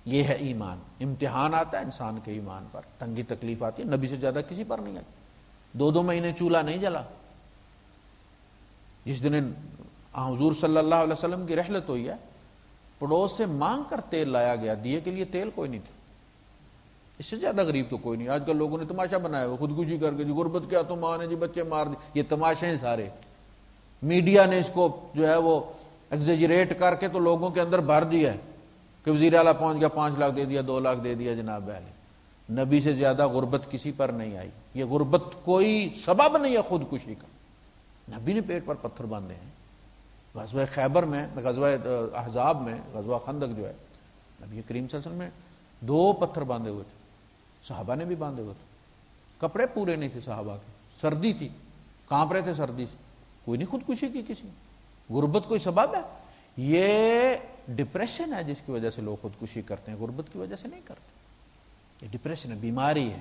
یہ ہے ایمان، امتحان آتا ہے انسان کے ایمان پر، تنگی تکلیف آتی ہے، نبی سے زیادہ کسی پر نہیں آتی، 2 مہینے چولہا نہیں جلا۔ جس دن حضور صلی اللہ علیہ وسلم کی رحلت ہوئی ہے، پڑوس سے مانگ کر تیل لایا گیا، دیے کے لیے تیل کوئی نہیں تھا، اس سے زیادہ غریب تو کوئی نہیں۔ آج کل لوگوں نے تماشا بنایا ہوا، خودکشی کر کے جی غربت کیا تو ماں نے جی بچے مار دی، یہ تماشے ہیں سارے، میڈیا نے اس کو جو ہے وہ ایگزیجریٹ کر کے تو لوگوں کے اندر بھر دیا ہے کہ وزیر اعلیٰ پہنچ گیا 5 لاکھ دے دیا، 2 لاکھ دے دیا، جناب علی، نبی سے زیادہ غربت کسی پر نہیں آئی، یہ غربت کوئی سبب نہیں ہے خودکشی کا، نبی نے پیٹ پر پتھر باندھے ہیں۔ غزوہ خیبر میں، غزوہ احزاب میں، غزوہ خندق جو ہے، نبی کریم صلی اللہ علیہ وسلم نے 2 پتھر باندھے ہوئے تھے، صحابہ نے بھی باندھے ہوئے تھے، کپڑے پورے نہیں تھے صحابہ کے، سردی تھی، کانپ رہے تھے سردی سے، کوئی نہیں خودکشی کی کسی نے۔ غربت کوئی سبب ہے؟ یہ ڈپریشن ہے جس کی وجہ سے لوگ خودکشی کرتے ہیں، غربت کی وجہ سے نہیں کرتے، یہ ڈپریشن ہے، بیماری ہے۔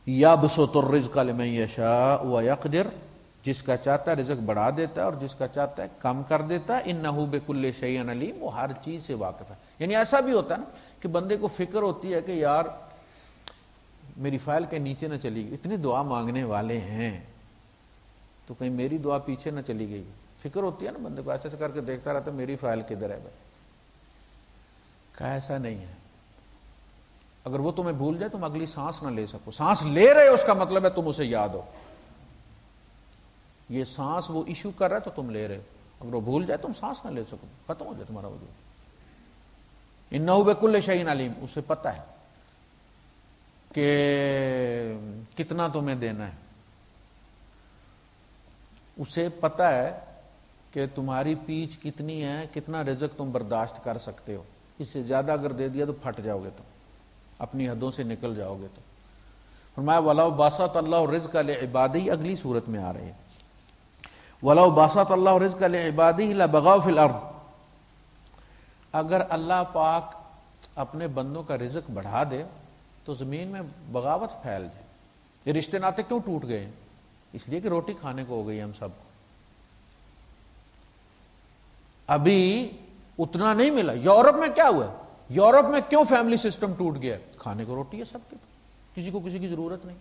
یبسط الرزق لمن یشاء ویقدر، جس کا چاہتا ہے رزق بڑھا دیتا ہے اور جس کا چاہتا ہے کم کر دیتا ہے، انہ بکل شیء علیم، وہ ہر چیز سے واقف ہے۔ یعنی ایسا بھی ہوتا ہے نا کہ بندے کو فکر ہوتی ہے کہ یار میری فائل کے نیچے نہ چلی گئی، اتنے دعا مانگنے والے ہیں تو کہیں میری دعا پیچھے نہ چلی گئی، فکر ہوتی ہے نا بندے کو، ایسے کر کے دیکھتا رہتا میری فائل کدھر ہے بھائی، کہا ایسا نہیں ہے۔ اگر وہ تمہیں بھول جائے تم اگلی سانس نہ لے سکو، سانس لے رہے ہو اس کا مطلب ہے تم اسے یاد ہو، یہ سانس وہ ایشو کر رہا ہے تو تم لے رہے ہو، اگر وہ بھول جائے تم سانس نہ لے سکو، ختم ہو جائے تمہارا وجود۔ انہ بکل شیء علیم، اسے پتہ ہے کہ کتنا تمہیں دینا ہے، اسے پتہ ہے کہ تمہاری پیچ کتنی ہے، کتنا رزق تم برداشت کر سکتے ہو، اس سے زیادہ اگر دے دیا تو پھٹ جاؤ گے، تم اپنی حدوں سے نکل جاؤ گے۔ تو فرمایا وَلَوْ بَسَطَ اللَّهُ الرِّزْقَ لِعِبَادِهِ، اگلی صورت میں آ رہی ہے، وَلَوْ بَسَطَ اللَّهُ الرِّزْقَ لِعِبَادِهِ لَبَغَوْا فِي الْأَرْضِ، اگر اللہ پاک اپنے بندوں کا رزق بڑھا دے تو زمین میں بغاوت پھیل جائے. یہ رشتے ناطے کیوں ٹوٹ گئے ہیں؟ اس لیے کہ روٹی کھانے کو ہو گئی ہم سب کو. ابھی اتنا نہیں ملا. یورپ میں کیا ہوا؟ یورپ میں کیوں فیملی سسٹم ٹوٹ گیا؟ کھانے کو روٹی ہے سب کے پاس, کسی کو کسی کی ضرورت نہیں.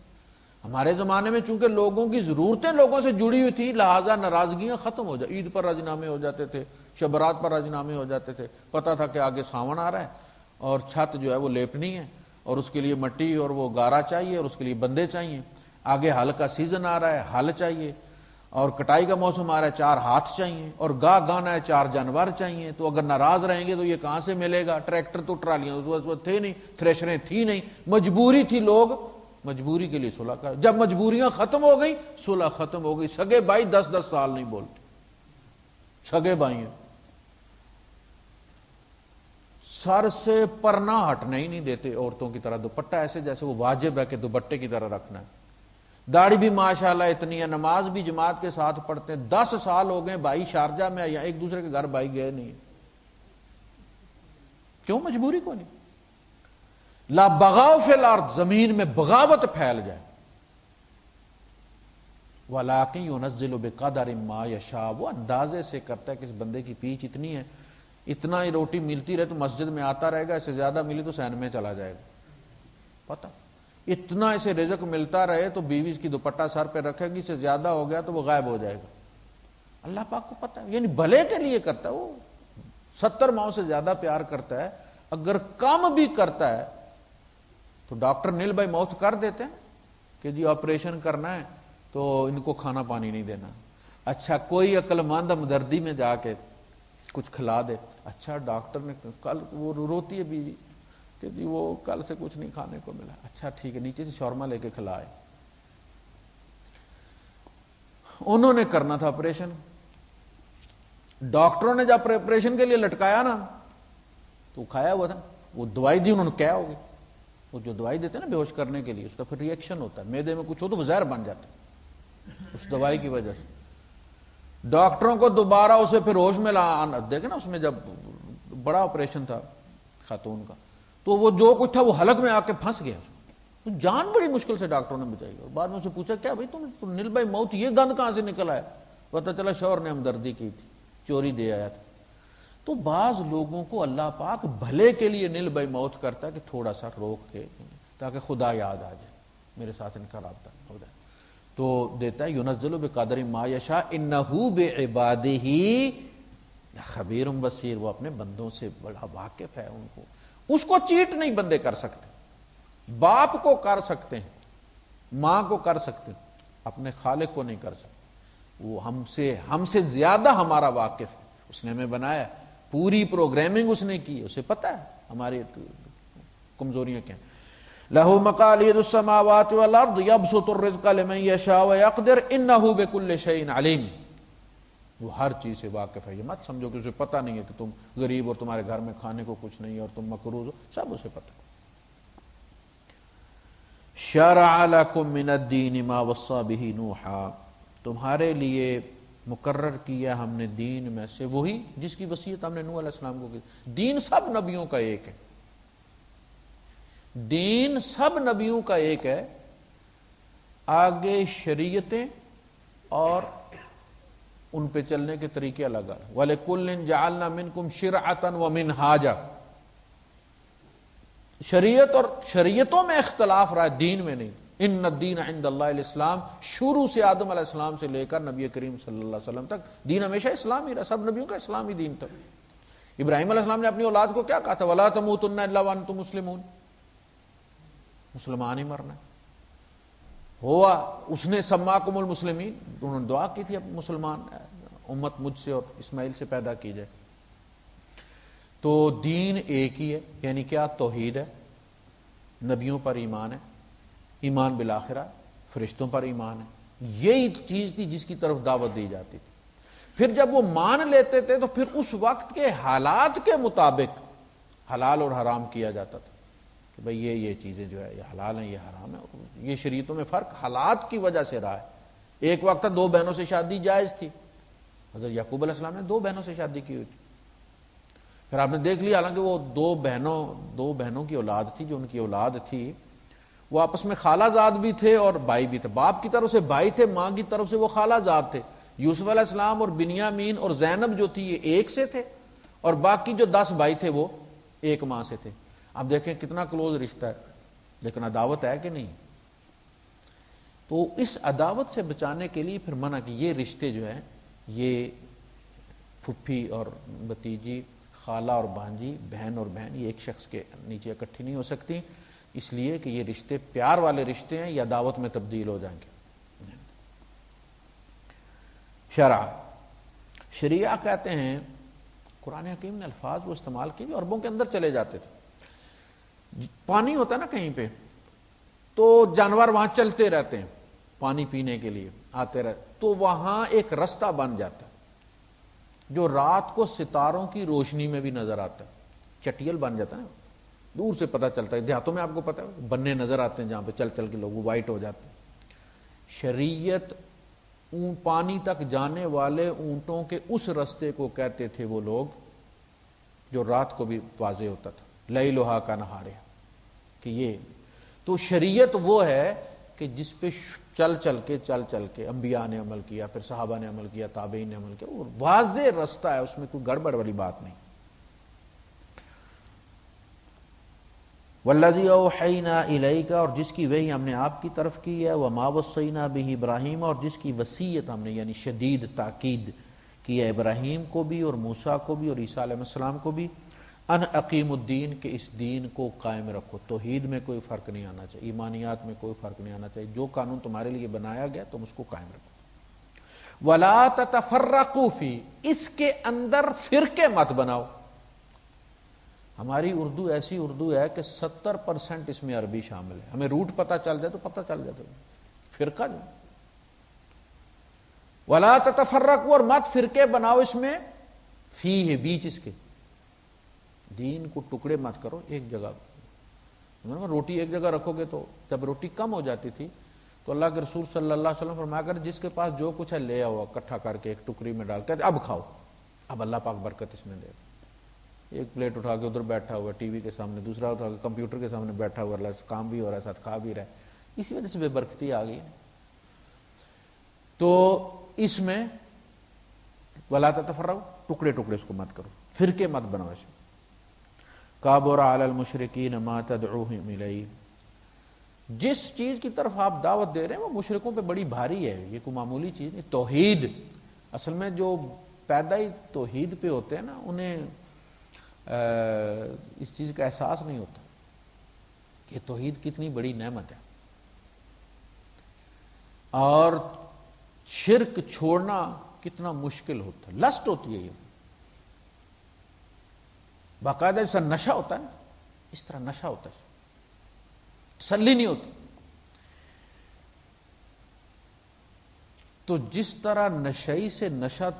ہمارے زمانے میں چونکہ لوگوں کی ضرورتیں لوگوں سے جڑی ہوئی تھیں, لہذا ناراضگیاں ختم ہو جائیں. عید پر راضینامے ہو جاتے تھے, شب برات پر راضینامے ہو جاتے تھے. پتہ تھا کہ آگے ساون آ رہا ہے اور چھت جو ہے وہ لیپنی ہے اور اس کے لیے مٹی اور وہ گارا چاہیے اور اس کے لیے بندے چاہیے. آگے ہل کا سیزن آ رہا ہے, ہل چاہیے, اور کٹائی کا موسم آ رہا ہے, 4 ہاتھ چاہیے, اور گانا ہے 4 جانور چاہیے. تو اگر ناراض رہیں گے تو یہ کہاں سے ملے گا؟ ٹریکٹر تو ٹرالیاں اس وقت تھے نہیں, تھریشریں تھی نہیں, مجبوری تھی. لوگ مجبوری کے لیے صلح کر. جب مجبوریاں ختم ہو گئی صلح ختم ہو گئی. سگے بھائی 10 سال نہیں بولتے, سگے بھائی ہیں, سر سے پرنا ہٹنا ہی نہیں دیتے عورتوں کی طرح. دوپٹہ ایسے جیسے وہ واجب ہے کہ دوپٹے کی طرح رکھنا ہے. داڑھی بھی ماشاءاللہ اتنی ہے, نماز بھی جماعت کے ساتھ پڑھتے ہیں. 10 سال ہو گئے بھائی شارجہ میں یا ایک دوسرے کے گھر بھائی گئے نہیں. کیوں؟ مجبوری کو نہیں. لا بغاؤ فی الارض, زمین میں بغاوت پھیل جائے. وَلَٰكِن يُنَزِّلُ بِقَدَرٍ مَّا يَشَاءُ, وہ اندازے سے کرتا ہے کہ اس بندے کی پیچ اتنی ہے, اتنا ہی روٹی ملتی رہے تو مسجد میں آتا رہے گا, اس سے زیادہ ملی تو سین میں چلا جائے گا. پتہ اتنا اسے رزق ملتا رہے تو بیوی کی دوپٹہ سر پہ رکھے گی, اس سے زیادہ ہو گیا تو وہ غائب ہو جائے گا. اللہ پاک کو پتہ ہے, یعنی بھلے کے لیے کرتا ہے. وہ 70 ماؤں سے زیادہ پیار کرتا ہے. اگر کم بھی کرتا ہے تو ڈاکٹر نیل بائی موت کر دیتے ہیں کہ جی آپریشن کرنا ہے تو ان کو کھانا پانی نہیں دینا. اچھا کوئی عقل مند ہمدردی میں جا کے کچھ کھلا دے. اچھا ڈاکٹر نے کل, وہ روتی ہے بیوی کہ جی وہ کل سے کچھ نہیں کھانے کو ملا. اچھا ٹھیک ہے, نیچے سے شورما لے کے کھلائے. انہوں نے کرنا تھا آپریشن, ڈاکٹروں نے جب آپریشن کے لیے لٹکایا نا تو کھایا ہوا تھا. وہ دوائی دی, انہوں نے کیا ہوگی, وہ جو دوائی دیتے ہیں نا بے ہوش کرنے کے لیے, اس کا پھر ری ایکشن ہوتا ہے. معدے میں کچھ ہو تو وہ زہر بن جاتا ہے اس دوائی کی وجہ سے. ڈاکٹروں کو دوبارہ اسے پھر ہوش میں لانا, دیکھیں نا اس میں جب بڑا آپریشن تھا خاتون کا, تو وہ جو کچھ تھا وہ حلق میں آ کے پھنس گیا. تو جان بڑی مشکل سے ڈاکٹروں نے بچائی. اور بعد میں اسے پوچھا کیا بھائی تم نیل بھائی موت, یہ گند کہاں سے نکل آیا؟ پتہ چلا شوہر نے ہمدردی کی تھی, چوری دے آیا تھا. تو بعض لوگوں کو اللہ پاک بھلے کے لیے نیل بھائی موت کرتا ہے کہ تھوڑا سا روک کے, تاکہ خدا یاد آ جائے, میرے ساتھ ان کا رابطہ ہو جائے, تو دیتا ہے. يُنَزِّلُ بِقَدْرٍ مَّا يَشَاءُ إِنَّهُ بِعِبَادِهِ خبیر بصیر, وہ اپنے بندوں سے بڑا واقف ہے. ان کو اس کو چیٹ نہیں بندے کر سکتے. باپ کو کر سکتے ہیں, ماں کو کر سکتے ہیں, اپنے خالق کو نہیں کر سکتے. وہ ہم سے زیادہ ہمارا واقف ہے. اس نے ہمیں بنایا, پوری پروگرامنگ اس نے کی, اسے پتہ ہے ہماری کمزوریاں کیا ہیں. لَهُ مَقَالِيدُ السَّمَاوَاتِ وَالْأَرْضِ يَبْسُطُ الرِّزْقَ لِمَن يَشَاءُ وَيَقْدِرُ إِنَّهُ بِكُلِّ شَيْءٍ عَلِيمٌ. وہ ہر چیز سے واقف ہے. یہ مت سمجھو کہ اسے پتہ نہیں ہے کہ تم غریب اور تمہارے گھر میں کھانے کو کچھ نہیں اور تم مقروض ہو, سب اسے پتہ ہے. شَرَعَ لَكُم مِّنَ الدِّينِ مَا وَصَّىٰ بِهِ نُوحًا, تمہارے لیے مقرر کیا ہم نے دین میں سے وہی جس کی وصیت ہم نے نوح علیہ السلام کو کی. دین سب نبیوں کا ایک ہے, دین سب نبیوں کا ایک ہے. آگے شریعتیں اور ان پہ چلنے کے طریقے الگ الگ. وَلِكُلٍّ جَعَلْنَا مِنْكُمْ شِرْعَةً وَمِنْهَاجًا, شریعت اور شریعتوں میں اختلاف رہا ہے, دین میں نہیں. ان الدین عند اللہ الاسلام, شروع سے آدم علیہ السلام سے لے کر نبی کریم صلی اللہ علیہ وسلم تک دین ہمیشہ اسلام ہی رہا. سب نبیوں کا اسلامی دین تھا. ابراہیم علیہ السلام نے اپنی اولاد کو کیا کہا تھا؟ وَلَا تَمُوتُنَّ إِلَّا وَأَنْتُم مُسْلِمُونَ, مسلمان ہی مرنا ہوا. اس نے سماکم المسلمین, انہوں نے دعا کی تھی اب مسلمان امت مجھ سے اور اسماعیل سے پیدا کی جائے. تو دین ایک ہی ہے, یعنی کیا؟ توحید ہے, نبیوں پر ایمان ہے, ایمان بالآخرہ, فرشتوں پر ایمان ہے. یہی چیز تھی جس کی طرف دعوت دی جاتی تھی. پھر جب وہ مان لیتے تھے تو پھر اس وقت کے حالات کے مطابق حلال اور حرام کیا جاتا تھا کہ بھئی یہ چیزیں جو ہے یہ حلال ہیں, یہ حرام ہے. یہ شریعتوں میں فرق حالات کی وجہ سے رہا ہے. ایک وقت تھا 2 بہنوں سے شادی جائز تھی, حضرت یعقوب علیہ السلام نے 2 بہنوں سے شادی کی ہوئی تھی. پھر آپ نے دیکھ لیا حالانکہ وہ دو بہنوں کی اولاد تھی، جو ان کی اولاد تھی وہ آپس میں خالہ زاد بھی تھے اور بھائی بھی تھے، باپ کی طرف سے بھائی تھے، ماں کی طرف سے وہ خالہ زاد تھے۔ یوسف علیہ السلام اور بنیامین اور زینب جو تھی یہ ایک سے تھے، اور باقی جو 10 بھائی تھے وہ ایک ماں سے تھے۔ اب دیکھیں کتنا کلوز رشتہ ہے، لیکن عداوت ہے کہ نہیں؟ تو اس عداوت سے بچانے کے لیے پھر منع کہ یہ رشتے جو ہیں یہ پھپھی اور بھتیجی، خالہ اور بھانجی، بہن اور بہن، یہ ایک شخص کے نیچے اکٹھی نہیں ہو سکتی، اس لیے کہ یہ رشتے پیار والے رشتے ہیں، یا دعوت میں تبدیل ہو جائیں گے۔ شریعہ کہتے ہیں، قرآن حکیم نے الفاظ وہ استعمال کیے عربوں کے اندر چلے جاتے تھے۔ پانی ہوتا ہے نا کہیں پہ تو جانور وہاں چلتے رہتے ہیں پانی پینے کے لیے، آتے رہتے، تو وہاں ایک رستہ بن جاتا ہے جو رات کو ستاروں کی روشنی میں بھی نظر آتا ہے، چٹیل بن جاتا ہے نا، دور سے پتہ چلتا ہے۔ دیہاتوں میں آپ کو پتہ ہے بننے نظر آتے ہیں جہاں پہ چل چل کے لوگ وائٹ ہو جاتے ہیں۔ شریعت پانی تک جانے والے اونٹوں کے اس رستے کو کہتے تھے وہ لوگ جو رات کو بھی واضح ہوتا تھا، لیلھا کا نہارے، کہ یہ تو شریعت وہ ہے کہ جس پہ چل چل کے انبیاء نے عمل کیا، پھر صحابہ نے عمل کیا، تابعین نے عمل کیا، اور واضح رستہ ہے، اس میں کوئی گڑبڑ والی بات نہیں۔ والذی اوحینا الیک، اور جس کی وحی ہم نے آپ کی طرف کی ہے، وما وصینا بہ ابراہیم، اور جس کی وصیت ہم نے یعنی شدید تاکید کی ہے ابراہیم کو بھی اور موسیٰ کو بھی اور عیسیٰ علیہ السلام کو بھی، ان اقیم الدین، کہ اس دین کو قائم رکھو، توحید میں کوئی فرق نہیں آنا چاہیے، ایمانیات میں کوئی فرق نہیں آنا چاہیے، جو قانون تمہارے لیے بنایا گیا تم اس کو قائم رکھو۔ ولا تتفرقوا فی، اس کے اندر فرقے مت بناؤ۔ ہماری اردو ایسی اردو ہے کہ 70% اس میں عربی شامل ہے، ہمیں روٹ پتہ چل جائے تو پتہ چل جاتا ہے فرقہ جو ولا تتفرقوا، اور مت فرقے بناؤ اس میں، فی ہے بیچ اس کے، دین کو ٹکڑے مت کرو ایک جگہ۔ روٹی ایک جگہ رکھو گے تو جب روٹی کم ہو جاتی تھی تو اللہ کے رسول صلی اللہ علیہ وسلم فرمایا کر جس کے پاس جو کچھ ہے لے آؤ، اکٹھا کر کے ایک ٹکڑی میں ڈال کے اب کھاؤ، اب اللہ پاک برکت اس میں دے گا۔ ایک پلیٹ اٹھا کے ادھر بیٹھا ہوا ٹی وی کے سامنے، دوسرا اٹھا کے کمپیوٹر کے سامنے بیٹھا ہوا، اللہ کام بھی ہو رہا ہے ساتھ کھا بھی رہا ہے، اسی وجہ سے بے برکتی آ گئی۔ تو اس میں ولا تتفرقوا، ٹکڑے ٹکڑے اس کو مت کرو، فرقے مت بناؤ اس میں۔ کابر علی المشرکین ما تدعوہم الیہ، جس چیز کی طرف آپ دعوت دے رہے ہیں وہ مشرکوں پہ بڑی بھاری ہے، یہ کوئی معمولی چیز نہیں۔ توحید، اصل میں جو پیدا ہی توحید پہ ہوتے ہیں نا انہیں اس چیز کا احساس نہیں ہوتا کہ توحید کتنی بڑی نعمت ہے، اور شرک چھوڑنا کتنا مشکل ہوتا ہے، لسٹ ہوتی ہے، یہ باقاعدہ جیسا نشہ ہوتا ہے نا اس طرح نشہ ہوتا ہے، تسلی نہیں ہوتی۔ تو جس طرح نشئی سے نشہ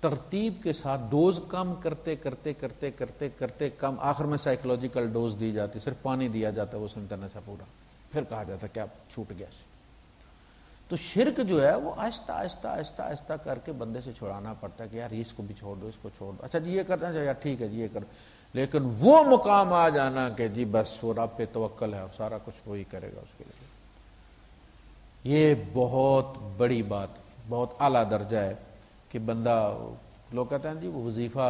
ترتیب کے ساتھ ڈوز کم کرتے کرتے کرتے کرتے کرتے کم، آخر میں سائیکولوجیکل ڈوز دی جاتی، صرف پانی دیا جاتا ہے، وہ سنتا نشہ پورا، پھر کہا جاتا ہے کہ اب چھوٹ گیا۔ تو شرک جو ہے وہ آہستہ آہستہ آہستہ آہستہ کر کے بندے سے چھڑانا پڑتا ہے کہ یار اس کو بھی چھوڑ دو، اس کو چھوڑ دو، اچھا جی یہ کرنا چاہیے یار ٹھیک ہے جی یہ کر، لیکن وہ مقام آ جانا کہ جی بس وہ رب پہ توکل ہے، سارا کچھ وہی کرے گا اس کے لیے، یہ بہت بڑی بات، بہت اعلیٰ درجہ ہے کہ بندہ، لوگ کہتے ہیں جی وہ وظیفہ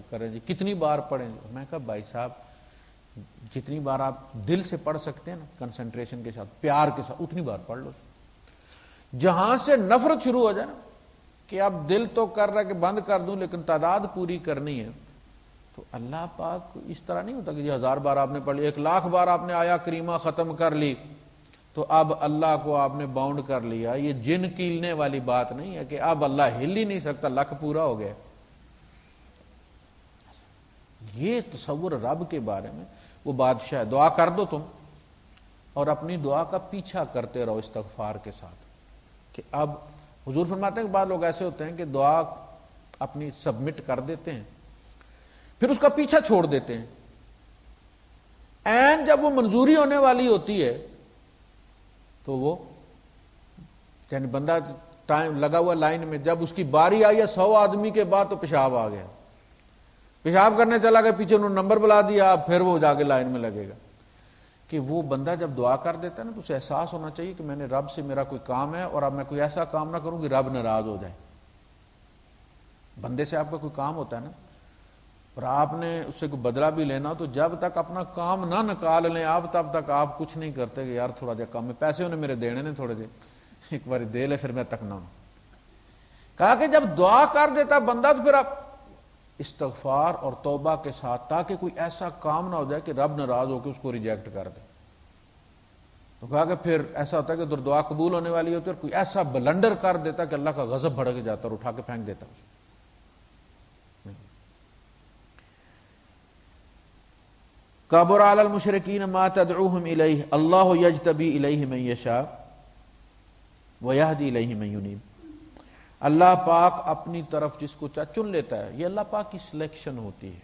کریں جی کتنی بار پڑھیں، میں کہا بھائی صاحب جتنی بار آپ دل سے پڑھ سکتے ہیں نا، کنسنٹریشن کے ساتھ، پیار کے ساتھ، اتنی بار پڑھ لو۔ جہاں سے نفرت شروع ہو جائے نا کہ اب دل تو کر رہا ہے کہ بند کر دوں لیکن تعداد پوری کرنی ہے، تو اللہ پاک اس طرح نہیں ہوتا کہ جی 1000 بار آپ نے پڑھ لی، 1,00,000 بار آپ نے آیا کریمہ ختم کر لی تو اب اللہ کو آپ نے باؤنڈ کر لیا۔ یہ جن کیلنے والی بات نہیں ہے کہ اب اللہ ہل ہی نہیں سکتا، لک پورا ہو گیا۔ یہ تصور رب کے بارے میں، وہ بادشاہ دعا کر دو تم، اور اپنی دعا کا پیچھا کرتے رہو استغفار کے ساتھ، کہ اب حضور فرماتے ہیں کہ بعض لوگ ایسے ہوتے ہیں کہ دعا اپنی سبمٹ کر دیتے ہیں پھر اس کا پیچھا چھوڑ دیتے ہیں، این جب وہ منظوری ہونے والی ہوتی ہے تو وہ یعنی بندہ ٹائم لگا ہوا لائن میں، جب اس کی باری آئی ہے 100 آدمی کے بعد تو پیشاب آ گیا، پیشاب کرنے چلا گیا، پیچھے انہوں نے نمبر بلا دیا، پھر وہ جا کے لائن میں لگے گا. کہ وہ بندہ جب دعا کر دیتا ہے نا تو اسے احساس ہونا چاہیے کہ میں نے رب سے میرا کوئی کام ہے اور اب میں کوئی ایسا کام نہ کروں کہ رب ناراض ہو جائے. بندے سے آپ کا کوئی کام ہوتا ہے نا اور آپ نے اس سے کوئی بدلہ بھی لینا ہو تو جب تک اپنا کام نہ نکال لیں آپ تب تک آپ کچھ نہیں کرتے کہ یار تھوڑا جا کام ہے، پیسے انہیں میرے دینے نے تھوڑے جے ایک بار دے لے پھر میں تک نہ ہوں. کہا کہ جب دعا کر دیتا بندہ تو پھر آپ استغفار اور توبہ کے ساتھ تاکہ کوئی ایسا کام نہ ہو جائے کہ رب ناراض ہو کے اس کو ریجیکٹ کر دے. تو کہا کہ پھر ایسا ہوتا ہے کہ دعا قبول ہونے والی ہوتی ہے اور کوئی ایسا بلنڈر کر دیتا کہ اللہ کا غضب بھڑک جاتا اور اٹھا کے پھینک دیتا. کبر علی المشرکین ما تدعوہم الیہ اللہ یجتبی الیہ من یشاء ویہدی الیہ من ینیب. اللہ پاک اپنی طرف جس کو چاہے چن لیتا ہے. یہ اللہ پاک کی سلیکشن ہوتی ہے.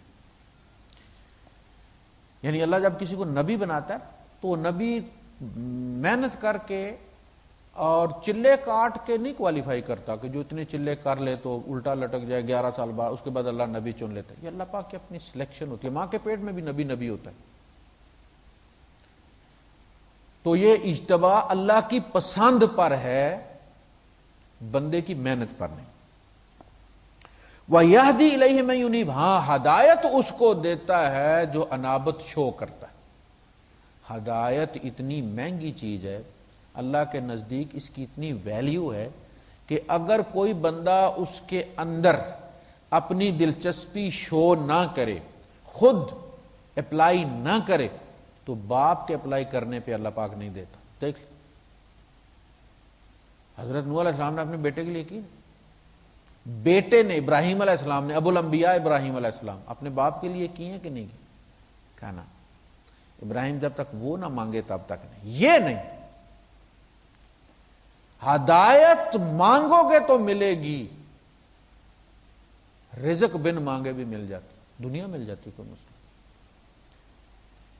یعنی اللہ جب کسی کو نبی بناتا ہے تو وہ نبی محنت کر کے اور چلے کاٹ کے نہیں کوالیفائی کرتا کہ جو اتنے چلے کر لے تو الٹا لٹک جائے 11 سال بعد اس کے بعد اللہ نبی چن لیتا ہے. یہ اللہ پاک کی اپنی سلیکشن ہوتی ہے. ماں کے پیٹ میں بھی نبی ہوتا ہے. تو یہ اجتباء اللہ کی پسند پر ہے، بندے کی محنت پر نہیں. وَيَهْدِي إِلَيْهِ مَن يُنِيبُ. ہاں ہدایت اس کو دیتا ہے جو انابت شو کرتا ہے. ہدایت اتنی مہنگی چیز ہے، اللہ کے نزدیک اس کی اتنی ویلیو ہے کہ اگر کوئی بندہ اس کے اندر اپنی دلچسپی شو نہ کرے، خود اپلائی نہ کرے تو باپ کے اپلائی کرنے پہ اللہ پاک نہیں دیتا. دیکھ حضرت نوح علیہ السلام نے اپنے بیٹے کے لیے کی، بیٹے نے ابراہیم علیہ السلام نے، ابو الانبیاء ابراہیم علیہ السلام اپنے باپ کے لیے کی ہیں کہ نہیں کی؟ کہنا ابراہیم جب تک وہ نہ مانگے تب تک نہیں. یہ نہیں، ہدایت مانگو گے تو ملے گی، رزق بن مانگے بھی مل جاتی، دنیا مل جاتی کوئی مسئلہ.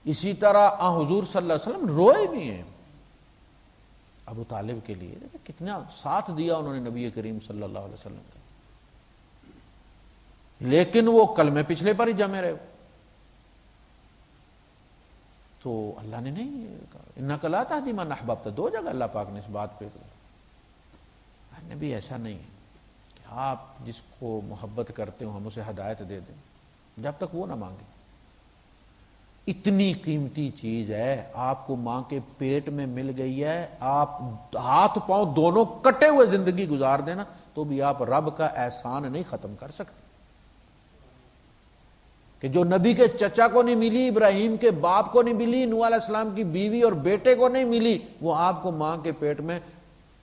اسی طرح حضور صلی اللہ علیہ وسلم روئے بھی ہیں ابو طالب کے لیے. کتنا ساتھ دیا انہوں نے نبی کریم صلی اللہ علیہ وسلم کا، لیکن وہ کلمے پچھلے پر ہی جمے رہے. تو اللہ نے نہیں کہا انک لا تہدی من احببت. 2 جگہ اللہ پاک نے اس بات پہ نبی ایسا نہیں ہے کہ آپ جس کو محبت کرتے ہو ہم اسے ہدایت دے دیں جب تک وہ نہ مانگے. اتنی قیمتی چیز ہے، آپ کو ماں کے پیٹ میں مل گئی ہے، آپ ہاتھ پاؤں دونوں کٹے ہوئے زندگی گزار دینا تو بھی آپ رب کا احسان نہیں ختم کر سکتے. کہ جو نبی کے چچا کو نہیں ملی، ابراہیم کے باپ کو نہیں ملی، نوح علیہ السلام کی بیوی اور بیٹے کو نہیں ملی، وہ آپ کو ماں کے پیٹ میں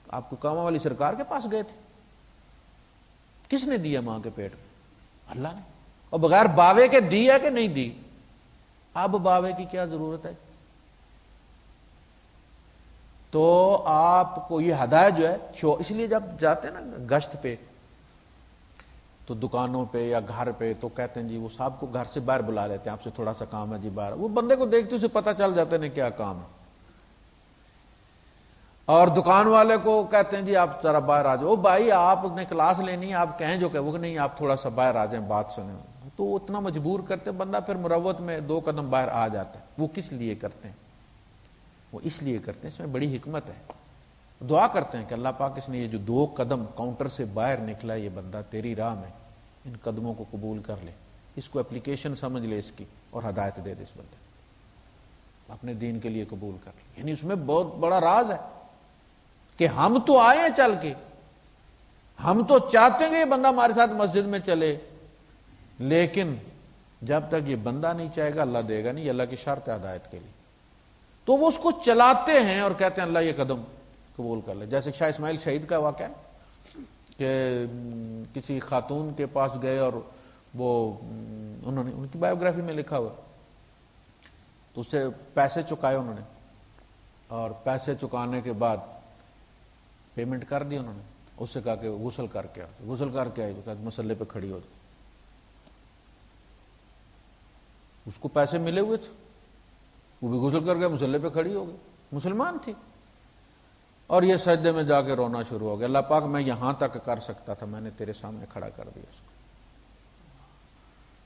آپ کو کاما والی سرکار کے پاس گئے تھے. کس نے دیا ماں کے پیٹ میں؟ اللہ نے. اور بغیر باوے کے دی ہے کہ نہیں دی؟ اب باوے کی کیا ضرورت ہے؟ تو آپ کو یہ ہدایت جو ہے اس لیے جب جاتے ہیں نا گشت پہ تو دکانوں پہ یا گھر پہ تو کہتے ہیں جی وہ صاحب کو گھر سے باہر بلا لیتے ہیں، آپ سے تھوڑا سا کام ہے جی باہر. وہ بندے کو دیکھتے اسے پتہ چل جاتے ہیں کیا کام ہے. اور دکان والے کو کہتے ہیں جی آپ ذرا باہر آ جاؤ. بھائی آپ نے کلاس لینی ہے، آپ کہیں جو کہ وہ نہیں آپ تھوڑا سا باہر آ جائیں بات سنیں. تو وہ اتنا مجبور کرتے بندہ پھر مروت میں 2 قدم باہر آ جاتا ہے. وہ کس لیے کرتے ہیں؟ وہ اس لیے کرتے ہیں، اس میں بڑی حکمت ہے. دعا کرتے ہیں کہ اللہ پاک اس نے یہ جو 2 قدم کاؤنٹر سے باہر نکلا ہے یہ بندہ تیری راہ میں، ان قدموں کو قبول کر لے، اس کو اپلیکیشن سمجھ لے اس کی اور ہدایت دے دے اس بندے اپنے دین کے لیے قبول کر لے. یعنی اس میں بہت بڑا راز ہے کہ ہم تو آئے ہیں چل کے، ہم تو چاہتے ہیں کہ یہ بندہ ہمارے ساتھ مسجد میں چلے، لیکن جب تک یہ بندہ نہیں چاہے گا اللہ دے گا نہیں. یہ اللہ کی شرط ہے ہدایت کے لیے. تو وہ اس کو چلاتے ہیں اور کہتے ہیں اللہ یہ قدم قبول کر لے. جیسے شاہ اسماعیل شہید کا واقعہ ہے کہ کسی خاتون کے پاس گئے اور وہ انہوں نے ان کی بایوگرافی میں لکھا ہوا تو اس سے پیسے چکائے انہوں نے، اور پیسے چکانے کے بعد پیمنٹ کر دی انہوں نے. اس سے کہا کہ غسل کر کے آؤ. غسل کر کے آئی تو کہا مسلے پہ کھڑی ہو جائے. اس کو پیسے ملے ہوئے تھے، وہ بھی غسل کر کے مسلے پہ کھڑی ہو گئی، مسلمان تھی. اور یہ سجدے میں جا کے رونا شروع ہو گیا، اللہ پاک میں یہاں تک کر سکتا تھا، میں نے تیرے سامنے کھڑا کر دیا اس کو.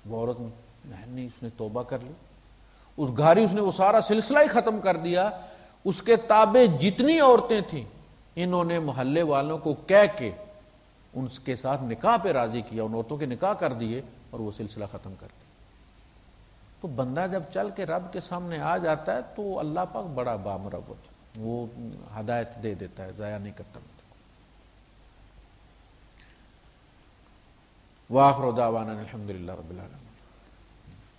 وہ عورت نہیں، اس نے توبہ کر لی، اس گھاری اس نے وہ سارا سلسلہ ہی ختم کر دیا. اس کے تابع جتنی عورتیں تھیں انہوں نے محلے والوں کو کہہ کے ان کے ساتھ نکاح پہ راضی کیا، ان عورتوں کے نکاح کر دیے اور وہ سلسلہ ختم کر دیا. تو بندہ جب چل کے رب کے سامنے آ جاتا ہے تو اللہ پاک بڑا بامرب ہوتا ہے، وہ ہدایت دے دیتا ہے، ضائع نہیں کرتا. وآخر دعوانا الحمدللہ رب العالمین.